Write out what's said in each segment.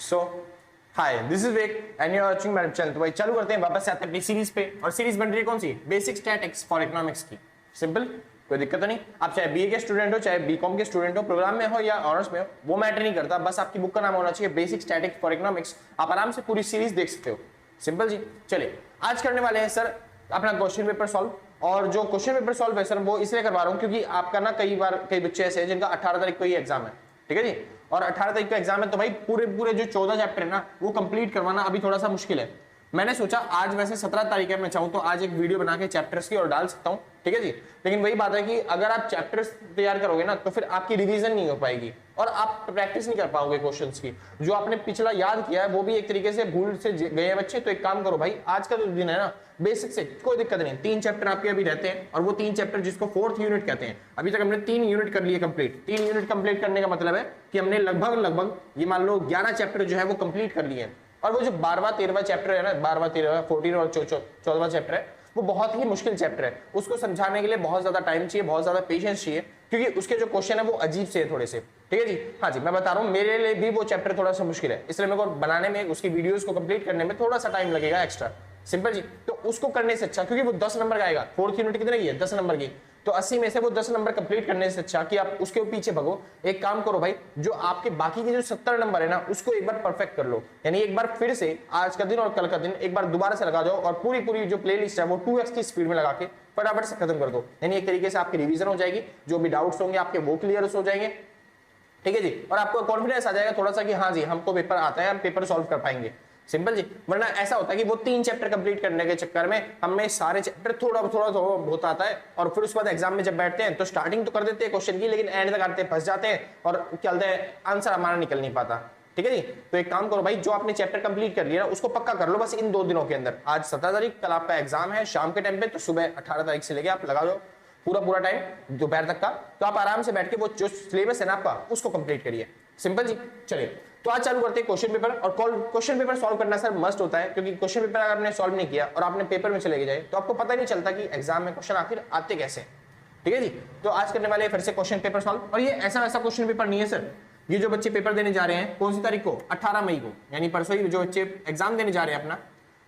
So hi, this is वेक and you are watching my channel. तो भाई चालू करते हैं, वापस से आते हैं अपनी सीरीज पे। और सीरीज बन रही है कौन सी? बेसिक स्टैटिक्स फॉर इकोनॉमिक्स की। सिंपल, कोई दिक्कत तो नहीं। आप चाहे बीए के स्टूडेंट हो, चाहे बीकॉम के स्टूडेंट हो, प्रोग्राम में हो या ऑनर्स में हो, वो मैटर नहीं करता। बस आपकी बुक का नाम होना चाहिए बेसिक स्टैटिक्स फॉर इकोनॉमिक्स। आप आराम से पूरी सीरीज देख सकते हो। सिंपल जी। चलिए आज करने वाले हैं सर अपना क्वेश्चन पेपर सॉल्व। और जो क्वेश्चन पेपर सॉल्व है सर वो इसलिए करवा रहा हूँ क्योंकि आपका ना कई बच्चे ऐसे हैं जिनका 18 तारीख को ही एग्जाम है। ठीक है जी। और 18 तारीख का एग्जाम है तो भाई पूरे जो 14 चैप्टर है ना वो कंप्लीट करवाना अभी थोड़ा सा मुश्किल है। मैंने सोचा आज वैसे 17 तारीख है, मैं चाहूँ तो आज एक वीडियो बना के चैप्टर्स की और डाल सकता हूँ। ठीक है जी। लेकिन वही बात है कि अगर आप चैप्टर्स तैयार करोगे ना तो फिर आपकी रिवीजन नहीं हो पाएगी और आप प्रैक्टिस नहीं कर पाओगे क्वेश्चंस की। जो आपने पिछला याद किया है वो भी एक तरीके से भूल से गए हैं बच्चे। तो एक काम करो भाई, आज का जो दिन है ना बेसिक से कोई दिक्कत नहीं, 3 चैप्टर आपके अभी रहते हैं और वो 3 चैप्टर जिसको 4th यूनिट कहते हैं। अभी तक हमने 3 यूनिट कर लिए कंप्लीट। 3 यूनिट कंप्लीट करने का मतलब है कि हमने लगभग ये मान लो 11 चैप्टर जो है वो कंप्लीट कर लिए हैं। और वो जो 12वां 13वां चैप्टर है ना, 12वां 13वां 14 और 14वां चैप्टर है वो बहुत ही मुश्किल चैप्टर है। उसको समझाने के लिए बहुत ज्यादा टाइम चाहिए, बहुत ज्यादा पेशेंस चाहिए, क्योंकि उसके जो क्वेश्चन है वो अजीब से है थोड़े से। ठीक है जी। हाँ जी, मैं बता रहा हूँ मेरे लिए भी वो चैप्टर थोड़ा सा मुश्किल है, इसलिए मेरे को बनाने में, उसकी वीडियोस को कंप्लीट करने में थोड़ा सा टाइम लगेगा एक्स्ट्रा। सिंपल जी। तो उसको करने से अच्छा, क्योंकि वो 10 नंबर का आएगा, 4th यूनिट कितने की है? 10 नंबर की। तो 80 में से वो 10 नंबर कंप्लीट करने से अच्छा कि आप उसके पीछे भगो। एक काम करो भाई, जो आपके बाकी के जो 70 नंबर है ना उसको एक बार परफेक्ट कर लो। यानी एक बार फिर से आज का दिन और कल का दिन एक बार दोबारा से लगा जाओ और पूरी जो प्लेलिस्ट है वो 2x की स्पीड में लगा के फटाफट से खत्म कर दो। यानी एक तरीके से आपकी रिवीजन हो जाएगी, जो भी डाउट्स होंगे आपके वो क्लियर हो जाएंगे। ठीक है जी। और आपको कॉन्फिडेंस आ जाएगा थोड़ा सा कि हाँ जी हमको पेपर आता है, हम पेपर सॉल्व कर पाएंगे। सिंपल जी। वरना ऐसा होता है कि वो 3 चैप्टर कंप्लीट करने के चक्कर में हमें सारे चैप्टर थोड़ा बहुत आता है और फिर उसके बाद एग्जाम में जब बैठते हैं तो स्टार्टिंग तो कर देते हैं क्वेश्चन की, लेकिन एंड तक आते फंस जाते हैं और क्या बोलते हैं आंसर हमारा निकल नहीं पाता। ठीक है जी। तो एक काम करो भाई, जो आपने चैप्टर कंप्लीट कर लिया ना उसको पक्का कर लो बस इन 2 दिनों के अंदर। आज 17 तारीख, कल आपका एग्जाम है शाम के टाइम पे, तो सुबह 18 तारीख से लेके आप लगा दो पूरा टाइम दोपहर तक का। तो आप आराम से बैठ के वो जो सिलेबस है ना आपका उसको कंप्लीट करिए। सिंपल जी। चलिए तो आज चालू करते हैं क्वेश्चन पेपर। और क्वेश्चन पेपर सॉल्व करना सर मस्ट होता है, क्योंकि क्वेश्चन पेपर अगर आपने सॉल्व नहीं किया और आपने पेपर में चले जाए तो आपको पता नहीं चलता कि एग्जाम में क्वेश्चन आखिर आते कैसे। ठीक है जी। तो आज करने वाले फिर से क्वेश्चन पेपर सॉल्व। और ये ऐसा वैसा क्वेश्चन पेपर नहीं है सर। ये जो बच्चे पेपर देने जा रहे हैं कौन सी तारीख को? 18 मई को, यानी परसों ही जो बच्चे एग्जाम देने जा रहे हैं अपना,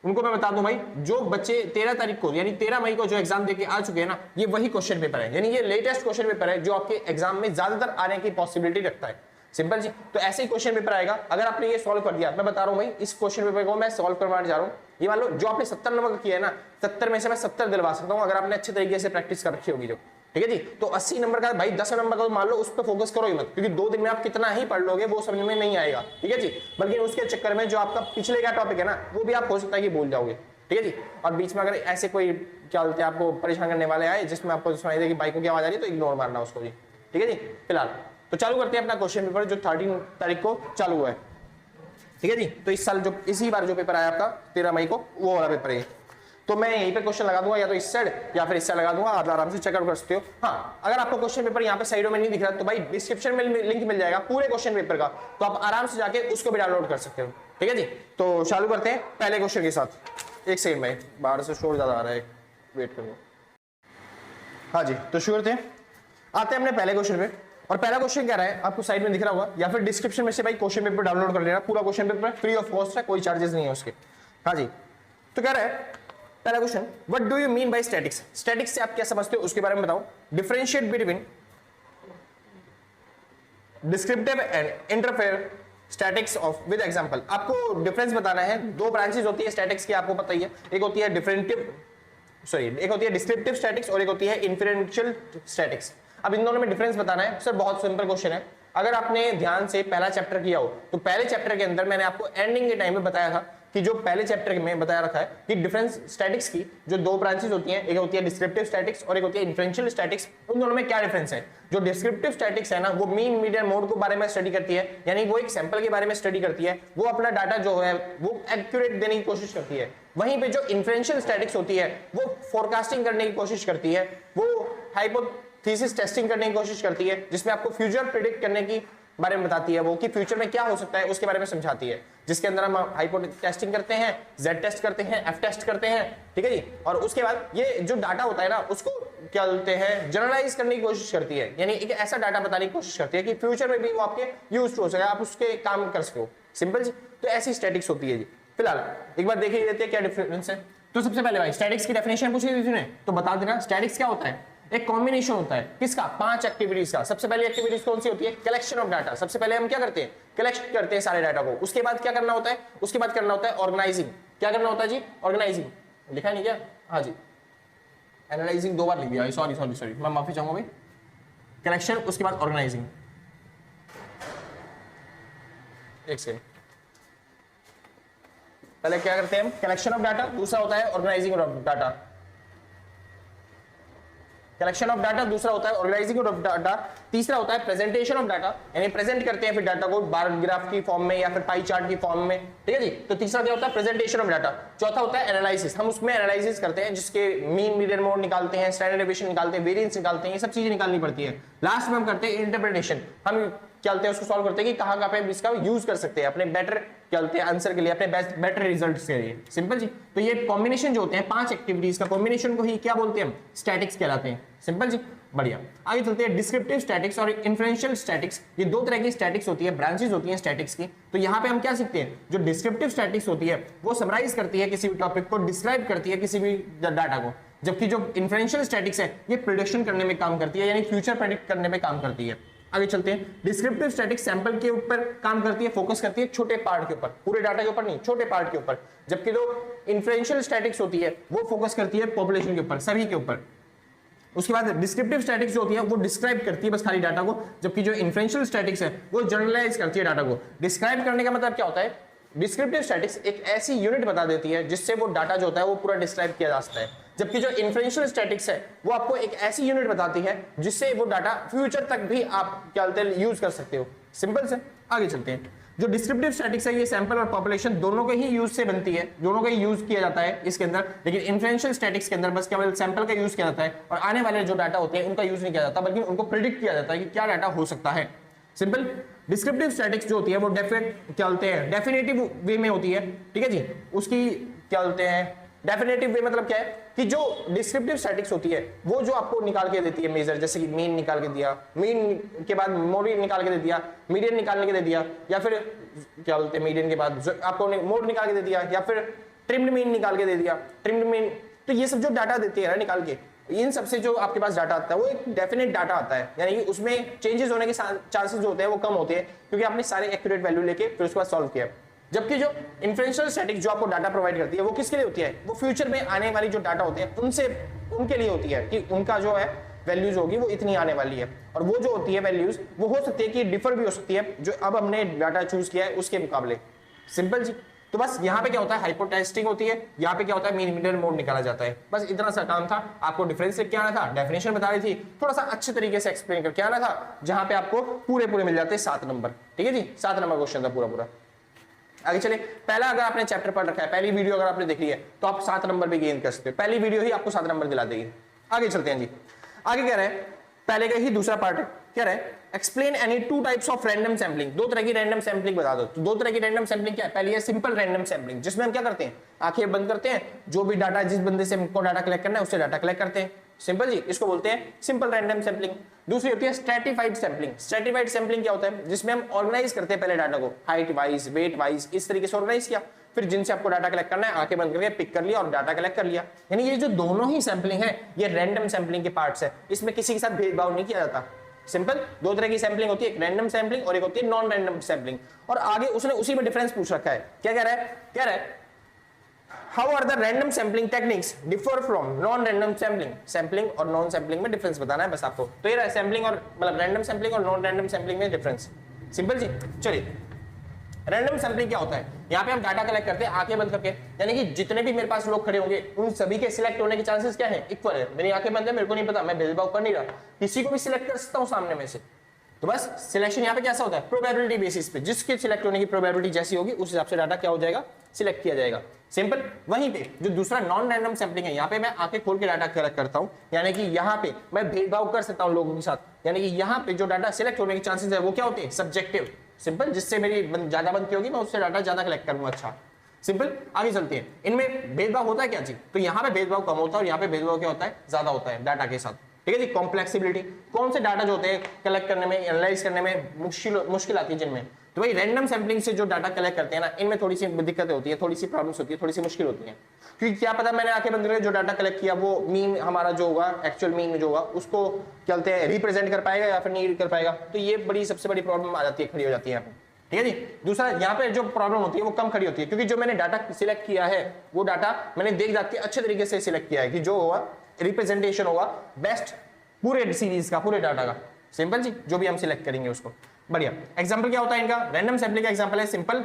उनको मैं बता दूं भाई, जो बच्चे 13 तारीख को यानी 13 मई को जो एग्जाम देके आ चुके हैं ना, ये वही क्वेश्चन पेपर है। यानी ये लेटेस्ट क्वेश्चन पेपर है जो आपके एग्जाम में ज्यादातर आने की पॉसिबिलिटी रखता है। सिंपल जी। तो ऐसे ही क्वेश्चन पेपर आएगा। अगर आपने ये सॉल्व कर दिया, मैं बता रहा हूं भाई इस क्वेश्चन पेपर को मैं सॉल्व करवाने जा रहा हूं। ये मान लो जो आपने 70 नंबर का किया है ना, 70 में से मैं 70 दिलवा सकता हूं अगर आपने अच्छे तरीके से प्रैक्टिस कर रखी होगी जो। ठीक है जी। तो 80 नंबर का भाई 10 नंबर का तो मान लो उस पर फोकस करो ही मत, क्योंकि 2 दिन में आप कितना ही पढ़ लोगे वो समझ में नहीं आएगा। ठीक है जी। बल्कि उसके चक्कर में जो आपका पिछले का टॉपिक है ना वो भी आप हो सकता है कि भूल जाओगे। ठीक है जी। और बीच में अगर ऐसे कोई क्या बोलते हैं आपको परेशान करने वाले आए जिसमें आपको सुनाई दे कि बाइकों की आवाज आ रही है तो इग्नोर मारना उसको जी। ठीक है जी। फिलहाल तो चालू करते हैं अपना क्वेश्चन पेपर जो 13 तारीख को चालू हुआ है। ठीक है जी। तो इस साल जो इसी बार जो पेपर आया आपका 13 मई को वो वाला पेपर है। तो मैं यहीं पे क्वेश्चन लगा दूंगा, या तो इस साइड या फिर इस साइड लगा दूंगा, आप आराम से चेकआउट कर सकते हो। हाँ, अगर आपको क्वेश्चन पेपर यहाँ पे साइडों में नहीं दिख रहा तो भाई डिस्क्रिप्शन में लिंक मिल जाएगा पूरे क्वेश्चन पेपर का, तो आप आराम से जाके उसको भी डाउनलोड कर सकते हो। ठीक है जी। तो चालू करते हैं पहले क्वेश्चन के साथ। एक सेकंड में, बाहर से शोर ज्यादा आ रहा है, वेट करो। हाँ जी, तो शुरू करते हैं। आते हैं अपने पहले क्वेश्चन पे। और पहला क्वेश्चन क्या रहा है आपको साइड में दिख रहा होगा, या फिर डिस्क्रिप्शन में से भाई क्वेश्चन पेपर डाउनलोड कर लेना। पूरा question paper free of cost है, कोई चार्जेस नहीं है उसके। हाँ जी। तो कह रहा है पहला question, what do you mean by statics? Statics से आप क्या समझते हो उसके बारे में बताओ। Differentiate between descriptive and interfere statics of with example. आपको डिफरेंस बताना है। 2 ब्रांचेस होती है स्टैटिक्स की, आपको पता ही है। एक होती है एक होती है डिस्क्रिप्टिव स्टैटिक्स और एक होती है इन्फरेंशियल स्टैटिक्स। अब इन दोनों में डिफरेंस बताना है सर। बहुत सिंपल क्वेश्चन है। अगर आपने ध्यान से पहला चैप्टर किया हो तो पहले चैप्टर के अंदर मैंने आपको एंडिंग के टाइम में बताया था कि जो पहले चैप्टर में बताया रखा है कि डिफरेंस स्टैटिक्स की जो 2 ब्रांचेस होती हैं, एक होती है डिस्क्रिप्टिव स्टैटिक्स और एक होती है इन्फ्रेंशियल स्टैटिक्स। उन दोनों में क्या डिफरेंस है? जो डिस्क्रिप्टिव स्टैटिक्स है ना वो मीन मीडियन मोड के बारे में स्टडी करती है, यानी वो एक सैंपल के बारे में स्टडी करती है, वो अपना डाटा जो है वो एक्यूरेट देने की कोशिश करती है। वहीं पे जो इन्फ्रेंशियल स्टैटिक्स होती है वो फोरकास्टिंग करने की कोशिश करती है, वो हाइपोथेसिस टेस्टिंग करने की कोशिश करती है, जिसमें आपको फ्यूचर प्रेडिक्ट करने की बारे में बताती है, वो कि फ्यूचर में क्या हो सकता है उसके बारे में समझाती है, जिसके अंदर हम हाइपोथेसिस टेस्टिंग करते हैं, जेड टेस्ट करते हैं, एफ टेस्ट करते हैं। ठीक है जी। और उसके बाद ये जो डाटा होता है ना उसको क्या बोलते हैं जनरलाइज करने की कोशिश करती है, यानी एक ऐसा डाटा बताने की कोशिश करती है कि फ्यूचर में भी वो आपके यूज हो सके, आप उसके काम कर सको। सिंपल जी। तो ऐसी स्टैटिक्स होती है जी। फिलहाल एक बार देख ही लेते हैं क्या डिफरेंस है। तो सबसे पहले भाई स्टैटिक्स की डेफिनेशन पूछी थी तूने, तो बता देना स्टैटिक्स क्या होता है। एक कॉम्बिनेशन होता है किसका, 5 एक्टिविटीज का। सबसे पहले एक्टिविटीज कौन सी होती है, कलेक्शन ऑफ डाटा। सबसे पहले हम क्या करते हैं, कलेक्ट करते हैं सारे डाटा को। उसके बाद क्या करना होता है, उसके बाद करना होता है ऑर्गेनाइजिंग। क्या करना होता है जी, ऑर्गेनाइजिंग। लिखा नहीं क्या, हाँ जी, एनालाइजिंग 2 बार लिख दिया, सॉरी सॉरी सॉरी, मैं माफी चाहूंगा भाई। कलेक्शन, उसके बाद ऑर्गेनाइजिंग। एक सेकंड, पहले क्या करते हैं हम, कलेक्शन ऑफ डाटा, दूसरा होता है organising of data. Collection of data, दूसरा होता है ऑर्गेनाइजिंग ऑफ डाटा, तीसरा होता है प्रेजेंटेशन ऑफ डाटा, यानी प्रेजेंट करते हैं फिर डाटा को बार ग्राफ की फॉर्म में या फिर पाई चार्ट की फॉर्म में, ठीक है जी। तो तीसरा क्या होता है, प्रेजेंटेशन ऑफ डाटा। चौथा होता है एनालिसिस, हम उसमें एनालिसिस करते हैं जिसके मीन, मीडियन, मोड निकालते हैं, स्टैंडर्ड डेविएशन निकालते हैं, वेरिएंस निकालते हैं, ये सब चीजें निकालनी पड़ती है। लास्ट में हम करते हैं इंटरप्रिटेशन, हम क्या होते हैं उसको सॉल्व करते हैं कि कहां पे इसका यूज कर सकते हैं अपने बेटर क्या होते हैं आंसर के लिए, अपने बेटर रिजल्ट्स के लिए। सिंपल जी। तो ये कॉम्बिनेशन जो होते हैं 5 एक्टिविटीज का कॉम्बिनेशन को ही क्या बोलते हैं हम, स्टैटिक्स कहलाते हैं। सिंपल जी, बढ़िया। आगे चलते हैं, डिस्क्रिप्टिव स्टैटिक्स और इन्फ्लुएंशियल स्टैटिक्स। ये 2 तरह की स्टैटिक्स होती है, ब्रांचेस होती हैं स्टैटिक्स की। तो यहाँ पे हम क्या सीखते हैं, जो डिस्क्रिप्टिव स्टैटिक्स होती है वो समराइज करती है किसी भी टॉपिक को, डिस्क्राइब करती है किसी भी डाटा को, जबकि जो इन्फ्लुएंशियल स्टैटिक्स है ये प्रेडिक्शन करने में काम करती है, यानी फ्यूचर प्रेडिक्ट करने में काम करती है। आगे चलते हैं, डिस्क्रिप्टिव स्टैटिक्स सैंपल के ऊपर काम करती है, फोकस करती है छोटे पार्ट के ऊपर, पूरे डाटा के ऊपर नहीं, छोटे पार्ट के ऊपर। जबकि जो इन्फ्लुएंशियल स्टैटिक्स होती है वो फोकस करती है पॉपुलेशन के ऊपर, सभी के ऊपर। उसके बाद डिस्क्रिप्टिव स्टैटिक्स जो होती है वो डिस्क्राइब करती है बस खाली डाटा को, जबकि जो इन्फ्लुएंशियल स्टैटिक्स है वो जनरलाइज करती है डाटा को। डिस्क्राइब करने का मतलब क्या होता है, डिस्क्रिप्टिव स्टैटिक्स एक ऐसी यूनिट बता देती है जिससे वो डाटा जो होता है वो पूरा डिस्क्राइब किया जा सकता है, जबकि जो इन्फ्लुएंशियल स्टैटिक्स है वो आपको एक ऐसी यूनिट बताती है जिससे वो डाटा फ्यूचर तक भी आप क्या बोलते हैं यूज कर सकते हो। सिंपल से आगे चलते हैं, जो डिस्क्रिप्टिव स्टैटिक्स है ये सैंपल और पॉपुलेशन दोनों के ही यूज से बनती है, दोनों का ही यूज किया जाता है इसके अंदर। लेकिन इन्फ्लुएंशियल स्टैटिक्स के अंदर बस केवल सैंपल का यूज किया जाता है और आने वाले जो डाटा होते हैं उनका यूज नहीं किया जाता, बल्कि उनको प्रिडिक्ट किया जाता है कि क्या डाटा हो सकता है। सिंपल। डिस्क्रिप्टिव स्टैटिक्स जो होती है वो क्या बोलते हैं डेफिनेटिव वे में होती है, ठीक है जी। उसकी क्या बोलते हैं डेफिनेटिव वे मतलब क्या है कि जो डिस्क्रिप्टिव स्टैटिक्स होती है वो जो आपको निकाल के देती है मेजर, जैसे कि मीन निकाल के दिया, मीन के बाद मोड निकाल के दे दिया, मीडियन निकाल के दे दिया, या फिर क्या बोलते हैं मीडियन के बाद आपको मोड निकाल के दे दिया, या फिर ट्रिम्ड मीन निकाल के दे दिया, ट्रिम्ड मीन। तो ये सब जो डाटा देती है ना निकाल के, इन सबसे जो आपके पास डाटा आता है वो एक डेफिनेट डाटा आता है, यानी कि उसमें चेंजेस होने के चांसेस जो होते हैं वो कम होते हैं, क्योंकि आपने सारे एक्यूरेट वैल्यू लेके फिर उसके बाद सॉल्व किया। जबकि जो इन्फ्लुएंशियल स्टैटिक्स जो आपको डाटा प्रोवाइड करती है वो किसके लिए होती है, वो फ्यूचर में आने वाली जो डाटा होते हैं उनके लिए होती है, कि उनका जो है वैल्यूज होगी वो इतनी आने वाली है, और वो जो होती है वैल्यूज वो हो सकती है कि डिफर भी हो सकती है जो अब हमने डाटा चूज किया है उसके मुकाबले। सिंपल जी। तो बस यहाँ पे क्या होता है, हाइपोटेस्टिंग होती है, यहाँ पे क्या होता है मीन, मीडियन, मोड निकाला जाता है। बस इतना सा काम था, आपको डिफरेंस क्या आना था, डेफिनेशन बता रही थी, थोड़ा सा अच्छे तरीके से एक्सप्लेन करके आना था, जहां पे आपको पूरे मिल जाते हैं 7 नंबर। ठीक है जी, 7 नंबर क्वेश्चन था पूरा। आगे चले, पहला अगर आपने चैप्टर पढ़ रखा है, पहली वीडियो अगर आपने देख ली है तो आप 7 नंबर भी गेन कर सकते हो, पहली वीडियो ही आपको 7 नंबर दिला देगी। आगे चलते हैं जी, आगे कह रहे हैं पहले का ही दूसरा पार्ट है, कह रहे हैं explain any 2 types of random sampling. 2 तरह की रैंडम सैम्पलिंग बता दो। तो 2 तरह की रैंडम सैम्पलिंग क्या है, पहली है सिंपल रैंडम सैम्पलिंग, जिसमें हम क्या करते हैं, आंखें बंद करते हैं, जो भी डाटा जिस बंदे से हमको डाटा कलेक्ट करना है उससे डाटा कलेक्ट करते हैं। सिंपल जी, इसको बोलते हैं सिंपल रैंडम सैम्पलिंग। दूसरी होती है स्ट्रैटिफाइड सैम्पलिंग। स्ट्रैटिफाइड सैम्पलिंग क्या होता है, जिसमें हम ऑर्गेनाइज करते हैं पहले डाटा को, हाइट वाइज, वेट वाइज, इस तरीके से ऑर्गेनाइज किया, फिर जिनसे आपको डाटा कलेक्ट करना है आंखें बंद करके पिक कर लिया और डाटा कलेक्ट कर लिया। यानी ये जो दोनों ही सैम्पलिंग है ये रैंडम सैम्पलिंग के पार्ट्स है, इसमें किसी के साथ भेदभाव नहीं किया जाता। सिंपल, 2 तरह की सैम्पलिंग होती है, एक रैंडम सैम्पलिंग और एक होती है नॉन रैंडम सैम्पलिंग। और आगे उसने उसी में डिफरेंस पूछ रखा है, क्या कह रहा है, कह रहा है how are the random sampling techniques differ from non random sampling. Sampling और नॉन सैम्पलिंग में डिफरेंस बताना है बस आपको। तो ये रहा सैम्पलिंग और मतलब रैंडम सैम्पलिंग और नॉन रैंडम सैम्पलिंग में डिफरेंस। सिंपल जी, चलिए रैंडम सैम्पलिंग क्या होता है, यहाँ पे हम डाटा कलेक्ट करते हैं आंखें बंद करके, यानी कि जितने भी मेरे पास लोग खड़े होंगे उन सभी के सिलेक्ट होने के चांसेस क्या है, इक्वल है। मेरी आंखें बंद है, मेरे को नहीं पता, मैं भेदभाव कर नहीं रहा, किसी को भी सिलेक्ट कर सकता हूँ सामने में से। तो बस सिलेक्शन यहाँ पे कैसा होता है, प्रोबेबिलिटी बेसिस पे, जिसके सिलेक्ट होने की प्रोबेबिलिटी जैसी होगी उस हिसाब से डाटा क्या हो जाएगा, सिलेक्ट किया जाएगा। सिंपल। वहीं पे जो दूसरा नॉन रैंडम सैम्पलिंग है, यहाँ पे मैं आंखें खोल के डाटा कलेक्ट करता हूँ, यानी कि यहाँ पे मैं भेदभाव कर सकता हूँ लोगों के साथ, यानी कि यहाँ पे जो डाटा सिलेक्ट होने के चांसेस है वो क्या होते हैं, सब्जेक्टिव। सिंपल, जिससे मेरी ज्यादा बनती होगी मैं उससे डाटा ज्यादा कलेक्ट करूंगा। अच्छा सिंपल, आगे चलते हैं। इनमें भेदभाव होता है क्या चीज, तो यहाँ पे भेदभाव कम होता है और यहाँ पे भेदभाव क्या होता है, ज्यादा होता है डाटा के साथ। ठीक है जी, कॉम्प्लेक्सिबिलिटी, कौन से डाटा जो होते हैं कलेक्ट करने में, एनालाइज करने में मुश्किल आती है जिनमें, तो भाई रैंडम सैंपलिंग से जो डाटा कलेक्ट करते हैं ना, इनमें थोड़ी सी दिक्कतें होती है, थोड़ी सी प्रॉब्लम्स होती है, थोड़ी सी मुश्किल होती है, क्योंकि क्या पता मैंने आके बंद करके जो डाटा कलेक्ट किया वो मीन हमारा जो होगा, एक्चुअल मीन जो होगा उसको क्या बोलते हैं रिप्रेजेंट कर पाएगा या फिर नहीं कर पाएगा। तो ये बड़ी सबसे बड़ी प्रॉब्लम आ जाती है, खड़ी हो जाती है यहाँ पे, ठीक है जी। दूसरा यहाँ पे जो प्रॉब्लम होती है वो कम खड़ी होती है, क्योंकि जो मैंने डाटा सिलेक्ट किया है वो डाटा मैंने देख दाख के अच्छे तरीके से सिलेक्ट किया है कि जो होगा रिप्रेजेंटेशन होगा बेस्ट पूरे सीरीज का, पूरे डाटा का। सिंपल जी, जो भी हम सिलेक्ट करेंगे उसको। बढ़िया। एग्जांपल क्या होता है इनका? रैंडम सैंपलिंग का एग्जांपल है सिंपल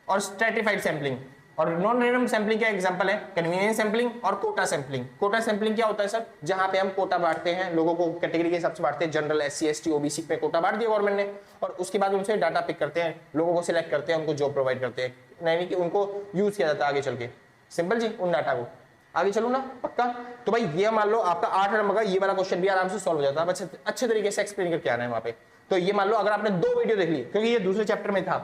और स्ट्रैटिफाइड सैंपलिंग, और नॉन रैंडम सैंपलिंग का एग्जांपल है कन्वीनियंस सैंपलिंग और कोटा सैंपलिंग। कोटा सैंपलिंग क्या होता है सर? जहां पे हम कोटा बांटते हैं, लोगों को कैटेगरी के हिसाब से बांटते हैं, जनरल, एससी, एसटी, ओबीसी पे कोटा बांट दिया गवर्नमेंट ने, और उसके बाद उनसे डाटा पिक करते हैं, लोगों को सिलेक्ट करते हैं, उनको जॉब प्रोवाइड करते हैं, नहीं कि उनको यूज किया जाता है आगे चल के। सिंपल जी, उन डाटा को आगे चलो ना, पक्का। तो भाई ये मान लो आपका 8 नंबर का ये वाला क्वेश्चन भी आराम से सॉल्व हो जाता है, अच्छे तरीके से एक्सप्लेन करके आना है वहां पे। तो ये मान लो अगर आपने 2 वीडियो देख ली, क्योंकि ये दूसरे चैप्टर में था,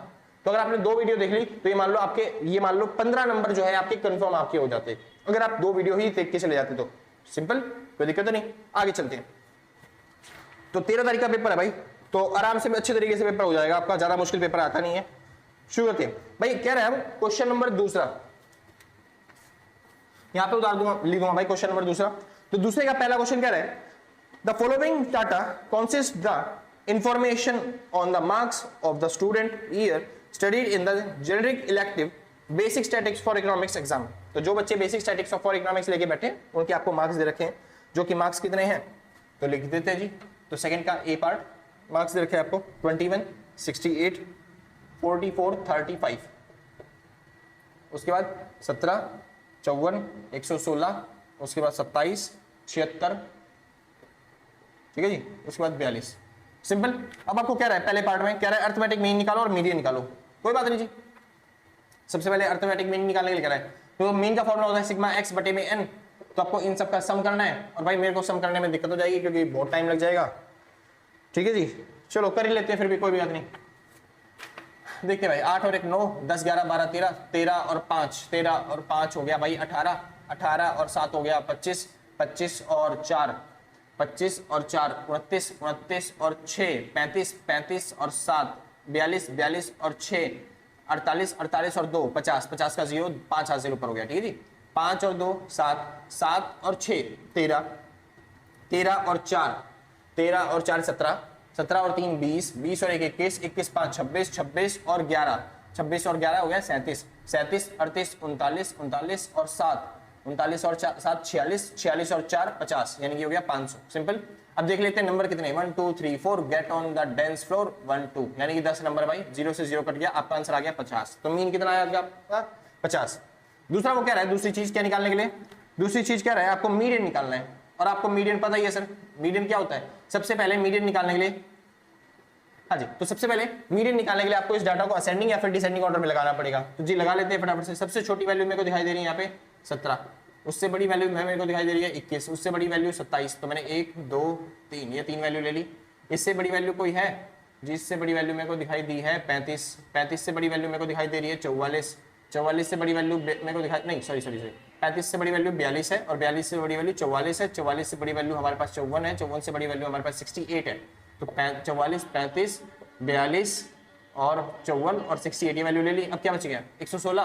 तो अगर आपने 2 वीडियो देख ली तो ये मान लो 15 नंबर जो है आपके कंफर्म आपके हो जाते, अगर आप 2 वीडियो ही देख के चले जाते तो। सिंपल, कोई दिक्कत नहीं। आगे चलते हैं। तो 13 तारीख का पेपर है भाई, तो आराम से अच्छे तरीके से पेपर हो जाएगा आपका, ज्यादा मुश्किल पेपर आता नहीं है। शुरू करते हैं भाई। कह रहे हैं हम क्वेश्चन नंबर दूसरा, यहां पे उतार दूंगा, लिख दूंगा भाई क्वेश्चन नंबर दूसरा। तो दूसरे का पहला क्वेश्चन कह रहा है the following data consist the information on the marks of the student year studied in the generic elective basic statics for economics exam. तो जो बच्चे बेसिक स्टैटिक्स फॉर इकोनॉमिक्स लेके बैठे उनके आपको मार्क्स दे रखे हैं, जो कि मार्क्स कितने हैं तो लिख देते हैं जी। तो सेकंड का ए पार्ट मार्क्स दे रखे हैं आपको 21, 68, 44, 35, उसके बाद 17, 54, 116, उसके बाद 27, 76, ठीक है जी, उसके बाद 42। सिंपल। अब आपको कह रहा है पहले पार्ट में कह रहा है अर्थमेटिक मीन निकालो और मीडियन निकालो। कोई बात नहीं जी, सबसे पहले अर्थमेटिक मीन निकालने के लिए कह रहा है, तो मीन का फॉर्मूला होता है सिग्मा एक्स बटे में एन। तो आपको इन सब का सम करना है, और भाई मेरे को सम करने में दिक्कत हो जाएगी क्योंकि बहुत टाइम लग जाएगा, ठीक है जी। चलो कर ही लेते हैं फिर भी, कोई भी बात नहीं। देखते भाई 8 और 1 9, 10 11 12 13, 13 और 5, 13 और 5 हो गया भाई 18, 18 और 7 हो गया 25, 25 और 4, 25 और 4 29, 29 और 6 35, 35 और 7 42, 42 और 6 48, 48 और 2 50, 50 का 0, 5 हाथ से ऊपर हो गया, ठीक है जी। 5 और 2 7, 7 और 6 13, 13 और 4 13 और 4 17, 17 और 3 20, 20 और 1 21, 21 5 26, 26 और 11, 26 और 11 हो गया 37, 37 38 39, 39 और 7 39 और 7 46, 46 और 4 50, यानी कि हो गया 500। सिंपल। अब देख लेते हैं नंबर कितने, 1 2 3 4, get on the dense floor 1 2, यानी कि 10 नंबर भाई, 0 से 0 कट गया, आपका आंसर आ गया 50। तो मीन कितना आया आपका 50। दूसरा वो कह रहा है दूसरी चीज क्या निकालने के लिए, दूसरी चीज कह रहा है आपको मीडियन निकालना है, और आपको मीडियन पता ही है सर, मीडियन क्या होता है। सबसे पहले मीडियन निकालने के लिए, हाँ जी, तो सबसे पहले मीडियन निकालने के लिए आपको इस डाटा को असेंडिंग या फिर डिसेंडिंग ऑर्डर में लगाना पड़ेगा। तो जी लगा लेते हैं फटाफट से। सबसे छोटी वैल्यू मेरे को दिखाई दे रही है यहाँ पे 17, उससे बड़ी वैल्यू मेरे को दिखाई दे रही है 21, उससे बड़ी वैल्यू 27, तो मैंने 1 2 3 ये 3 वैल्यू ले ली। इससे बड़ी वैल्यू कोई है, जिससे बड़ी वैल्यू मेरे को दिखाई दी है 35, 35 से बड़ी वैल्यू मेरे को दिखाई दे रही है 44, 44 से बड़ी वैल्यू मेरे को दिखाई नहीं सॉरी 35 से बड़ी वैल्यू 42 है, और 42 से बड़ी वैल्यू 44 है, 44 से बड़ी वैल्यू हमारे पास 54 है, 54 से बड़ी वैल्यू हमारे पास 68 है। तो 44 35 42 और 54 और 68 ये वैल्यू ले ली। अब क्या बच गया 116,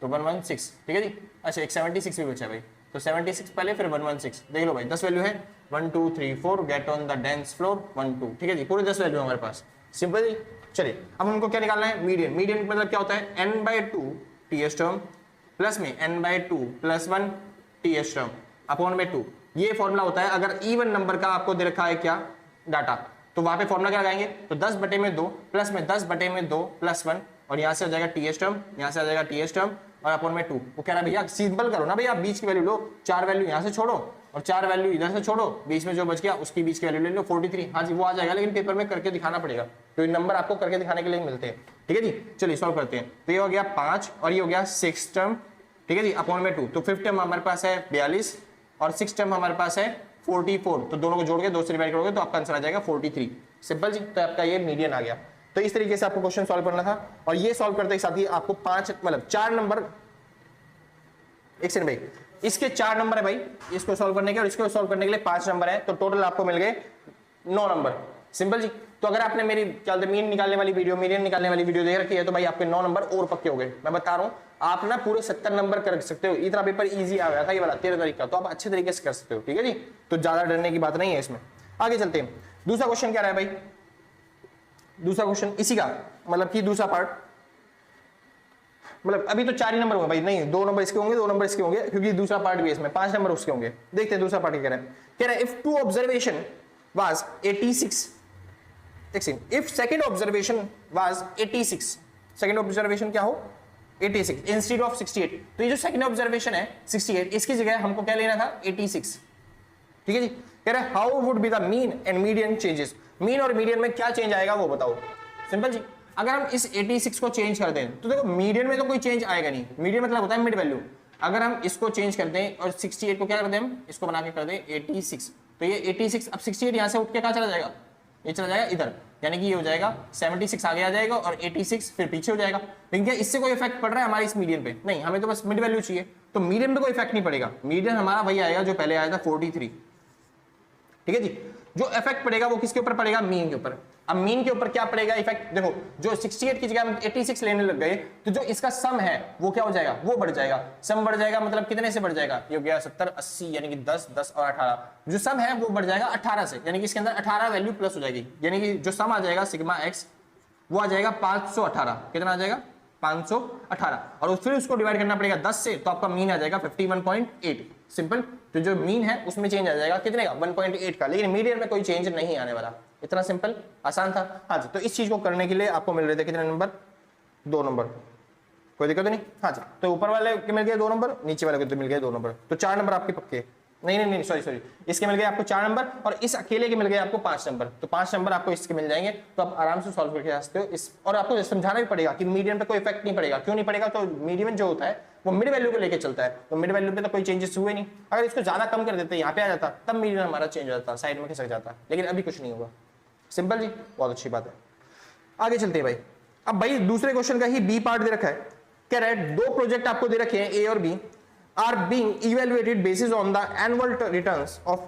तो 116, ठीक है जी। अच्छा एक 76 भी बचा भाई, तो 76 पहले फिर 116, देख लो भाई 10 वैल्यू है 1 2 3 4, get on the dense floor 1 2, ठीक है जी, पूरे 10 वैल्यू हमारे पास। सिंपल जी। चलिए अब हमको क्या निकालना है, मीडियन। मीडियन मतलब क्या होता है n/2 ts टर्म प्लस में n/2 + 1 ts टर्म अपॉन में 2। ये फॉर्मूला होता है अगर इवन नंबर का आपको दे रखा है क्या डाटा, तो वहां पे फॉर्मूला क्या लगाएंगे, तो 10 बटे में 2 प्लस में 10 बटे में 2 + 1, और यहाँ से आ जाएगा टीएस टर्म, यहाँ से आ जाएगा टीएस टर्म और अपॉन में 2। वो कह रहा है भैया सिंपल करो ना भैया, बीच की वैल्यू लो, 4 वैल्यू यहाँ से छोड़ो और 4 वैल्यू इधर से छोड़ो, बीच में जो बच गया उसकी बीच की वैल्यू ले लो 43। हाँ जी वो आ जाएगा, लेकिन पेपर में करके दिखाना पड़ेगा, तो ये नंबर आपको करके दिखाने के लिए मिलते हैं, ठीक है जी। चलिए सॉल्व करते हैं। तो ये हो गया 5 और ये हो गया 6 टर्म, ठीक है जी, अपॉन में 2। तो 5th टर्म हमारे पास है 42 और 6 टर्म हमारे पास है 44, तो दोनों को जोड़ के 2 से डिवाइड करोगे तो आपका आंसर आ जाएगा 43। सिंपल जी। तो आपका ये मीडियन आ गया। तो इस तरीके से आपको क्वेश्चन सॉल्व करना था, और ये सॉल्व करते के साथ ही आपको 4 नंबर, एक सेकंड भाई, इसके 4 नंबर है भाई, इसको सॉल्व करने के और इसको सॉल्व करने के लिए 5 नंबर है, तो टोटल आपको मिल गए 9 नंबर। सिंपल जी। तो अगर आपने मेरी क्या मीन निकालने वाली वीडियो, मीडियन निकालने वाली वीडियो देख रखी है तो भाई आपके 9 नंबर और पक्के हो गए। मैं बता रहा हूँ आप ना पूरे 70 नंबर कर सकते हो। इतना पेपर इजी आ गया था ये वाला 13 तारीख का, तो आप अच्छे तरीके से कर सकते हो। ठीक है जी, तो ज्यादा डरने की बात नहीं है इसमें। आगे चलते हैं, दूसरा क्वेश्चन क्या रहा है भाई, दूसरा क्वेश्चन इसी का मतलब कि दूसरा पार्ट, मतलब अभी तो 4 ही नंबर होंगे भाई, नहीं 2 नंबर इसके होंगे, 2 नंबर इसके होंगे, क्योंकि दूसरा पार्ट भी है इसमें, 5 नंबर उसके होंगे। देखते हैं दूसरा पार्ट क्या कह रहा है if two observation was 86, if second observation was 86, second observation क्या हो 86 इंस्टेड ऑफ 68, तो ये जो सेकंड ऑब्जर्वेशन है 68, इसकी जगह हमको क्या लेना था 86। ठीक है जी, कह रहा है how would be the mean and median changes, mean और मीडियन में क्या चेंज आएगा वो बताओ। सिंपल जी, अगर हम इस 86 को चेंज कर दें तो देखो मीडियन में तो कोई चेंज आएगा नहीं, मीडियन मतलब होता है मिड वैल्यू। अगर हम इसको चेंज कर दें और 68 को क्या कर दें हम इसको बना के कर दें 86, तो ये 86 अब 68 यहां से उठ के कहां चला जाएगा, ये चला जाएगा इधर, यानी कि ये हो जाएगा 76 आगे आ जाएगा और 86 फिर पीछे हो जाएगा। लेकिन क्या इससे कोई इफेक्ट पड़ रहा है हमारे इस मीडियन पे? नहीं, हमें तो बस मिड वैल्यू चाहिए, तो मीडियन पे कोई इफेक्ट नहीं पड़ेगा। मीडियन हमारा वही आएगा जो पहले आया था 43। ठीक है जी, जो इफेक्ट पड़ेगा वो किसके ऊपर पड़ेगा, मीन के ऊपर। अब मीन के ऊपर क्या पड़ेगा इफेक्ट, देखो जो 68 की जगह हम 86 लेने लग गए तो जो इसका सम है वो क्या हो जाएगा, वो बढ़ जाएगा। सम बढ़ जाएगा मतलब कितने से बढ़ जाएगा, ये हो गया 70 80 यानी कि 10 10 और 18, जो सम है वो बढ़ जाएगा 18 से, यानी कि इसके अंदर 18 वैल्यू प्लस हो जाएगी, यानी कि जो सम आ जाएगा सिग्मा एक्स वो आ जाएगा 518। कितना आ जाएगा 518, और फिर उसको डिवाइड करना पड़ेगा 10 से, तो आपका मीन आ जाएगा 51.8। सिंपल, तो जो मीन है उसमें चेंज आ जाएगा कितने का 1.8 का, लेकिन मीडियन में कोई चेंज नहीं आने वाला। इतना सिंपल, आसान था। हाँ जी, तो इस चीज को करने के लिए आपको मिल रहे थे कितने नंबर, 2 नंबर, कोई दिक्कत नहीं। हाँ जी, तो ऊपर वाले के मिल गए 2 नंबर, नीचे वाले के तो मिल गए 2 नंबर, तो 4 नंबर आपके पक्के। नहीं सॉरी, इसके मिल गए आपको 4 नंबर और इस अकेले के मिल गए आपको 5 नंबर, तो 5 नंबर आपको इसके मिल जाएंगे, तो आप आराम से सॉल्व करके आ सकते हो इस। और आपको समझाना भी पड़ेगा कि मीडियन पे कोई इफेक्ट नहीं पड़ेगा। क्यों नहीं पड़ेगा, तो मीडियन जो होता है वो मिड वैल्यू को लेके चलता है, तो मिड वैल्यू पे तो कोई चेंजेस हुए नहीं। अगर इसको ज्यादा कम कर देते यहाँ पे आ जाता तब मीडियन हमारा चेंज हो जाता, साइड में खिसक जाता, लेकिन अभी कुछ नहीं होगा। सिंपल जी, बहुत अच्छी बात है। आगे चलते हैं भाई। अब भाई दूसरे क्वेश्चन का ही बी पार्ट दे रखा है, कह रहा है 2 प्रोजेक्ट आपको दे रखे हैं ए और B, are being evaluated basis on the annual returns of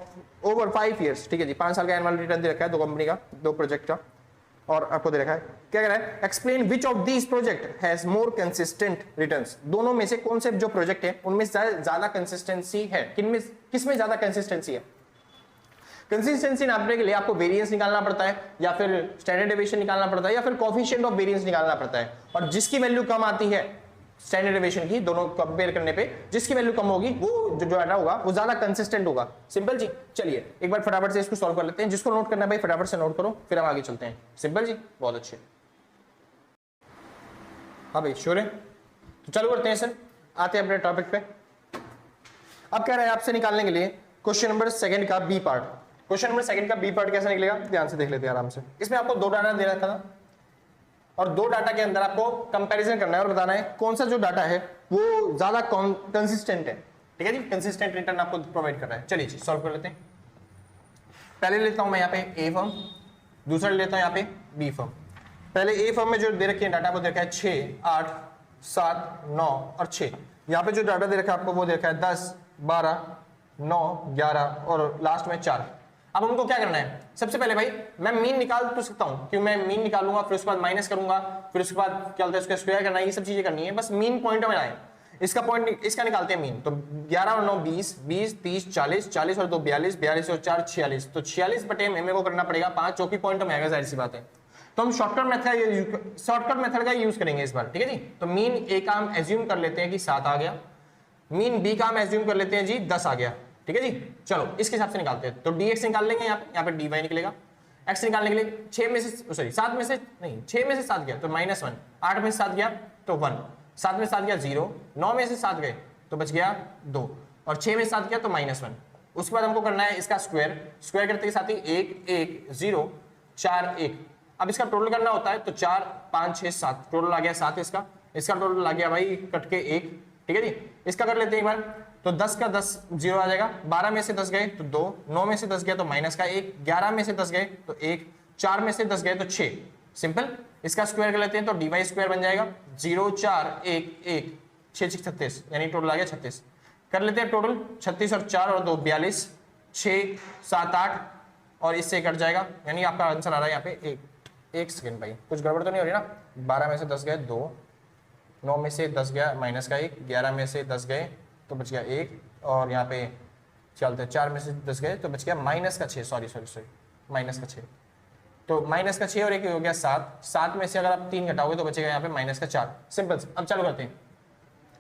over 5 years। ठीक है जी, 5 साल का एनुअल रिटर्न दे रखा है 2 कंपनी का, 2 प्रोजेक्ट का, और आपको दे रखा है क्या कह रहा है, explain which of these project has more consistent returns. दोनों में से कौन से जो प्रोजेक्ट है उनमें ज्यादा कंसिस्टेंसी है, किसमें ज्यादा कंसिस्टेंसी है। कंसिस्टेंसी नापने के लिए आपको वेरिएंस निकालना पड़ता है, या फिर स्टैंडर्ड डेविएशन निकालना पड़ता है, या फिर कोएफिशिएंट ऑफ वेरिएंस निकालना पड़ता है, और जिसकी वैल्यू कम आती है स्टैंडर्ड डेविएशन की, दोनों कंपेयर करने पे जिसकी वैल्यू कम होगी वो जो डाटा होगा वो ज्यादा कंसिस्टेंट होगा। सिंपल जी, चलिए एक बार फटाफट से इसको सॉल्व कर लेते हैं। जिसको नोट करना है भाई फटाफट से नोट करो, फिर हम आगे चलते हैं। सिंपल जी, बहुत अच्छे। हाँ भाई श्योर है, तो चालू करते हैं सर, आते हैं अपने टॉपिक पे। अब कह रहा है आपसे निकालने के लिए क्वेश्चन नंबर 2 का बी पार्ट। क्वेश्चन नंबर 2 का बी पार्ट कैसे निकलेगा, ध्यान से देख लेते हैं आराम से। इसमें आपको 2 डाटा दे रखा था और 2 डाटा के अंदर आपको कंपैरिजन करना है और बताना है कौन सा जो डाटा है वो ज्यादा कंसिस्टेंट है। ठीक है जी, कंसिस्टेंट रिटर्न आपको प्रोवाइड करना है। चलिए जी सॉल्व कर लेते हैं। पहले लेता हूं मैं यहाँ पे ए फॉर्म, दूसरा लेता हूं यहाँ पे बी फॉर्म। पहले ए फॉर्म में जो दे रखी है डाटा वो दे रखा है 6 8 7 9 और 6। यहाँ पे जो डाटा दे रखा है आपको वो दे रखा है 10 12 9 11 और लास्ट में 4। अब हमको क्या करना है, सबसे पहले भाई मैं मीन निकाल तो सकता हूं, क्यों मैं मीन निकालूंगा फिर उसके बाद माइनस करूंगा, फिर उसके बाद क्या बोलते हैं उसका स्क्वायर करना है, ये सब चीजें करनी है। बस मीन पॉइंट में आए, इसका पॉइंट इसका निकालते हैं मीन। तो 11 और 9 20 20 30 40 40 और 2 42 42 और 4 46, तो 46 बटे में को करना पड़ेगा 5, जो कि पॉइंट में आएगा, जाहिर सी बात है। तो हम शॉर्टकट मेथड का यूज करेंगे इस बार। ठीक है जी, तो मीन ए का हम एज्यूम कर लेते हैं कि 7 आ गया, मीन बी का हम एज्यूम कर लेते हैं जी 10 आ गया। ठीक है जी, चलो इसके हिसाब से निकालते हैं। तो dx निकाल लेंगे, यहाँ पे dy निकलेगा। x निकालने के लिए 6 में से सॉरी 7 में से नहीं 6 में से 7 गया तो -1, 8 में से 7 गया तो 1, 7 में 7 गया 0, 9 में से 7 गए तो बच गया 2 और 6 में 7 गया तो -1। उसके बाद हमको करना है इसका स्क्वायर करते के साथ ही 1 1 0 4 1। अब इसका टोटल करना होता है तो 4 5 6 7 टोटल आ गया 7 इसका टोटल आ गया भाई कट के 1। ठीक है जी, इसका कर लेते हैं एक बार। तो 10 का 10 0 आ जाएगा, 12 में से 10 गए तो 2, 9 में से 10 गया तो माइनस का 1, 11 में से 10 गए तो 1, 4 में से 10 गए तो 6। सिंपल, इसका स्क्वायर कर लेते हैं तो dy स्क्वायर बन जाएगा 0 4 1 1 6 6 36, यानी टोटल आ गया 36। कर लेते हैं टोटल 36 और 4 और 2 42, 6 7 8 और इससे कट जाएगा, यानी आपका आंसर आ रहा है यहाँ पे 1 सेकेंड भाई, कुछ गड़बड़ तो नहीं हो रही ना। 12 में से 10 गए 2, 9 में से 10 गया माइनस का 1, 11 में से 10 गए तो बच गया 1, और यहाँ पे चलते 4 में से 10 गए तो बच गया माइनस का 6, सॉरी माइनस का 6, तो माइनस का 6 और 1 हो गया 7, 7 में से अगर आप 3 घटाओगे तो बचेगा यहाँ पे माइनस का 4। सिंपल। अब चालू करते हैं,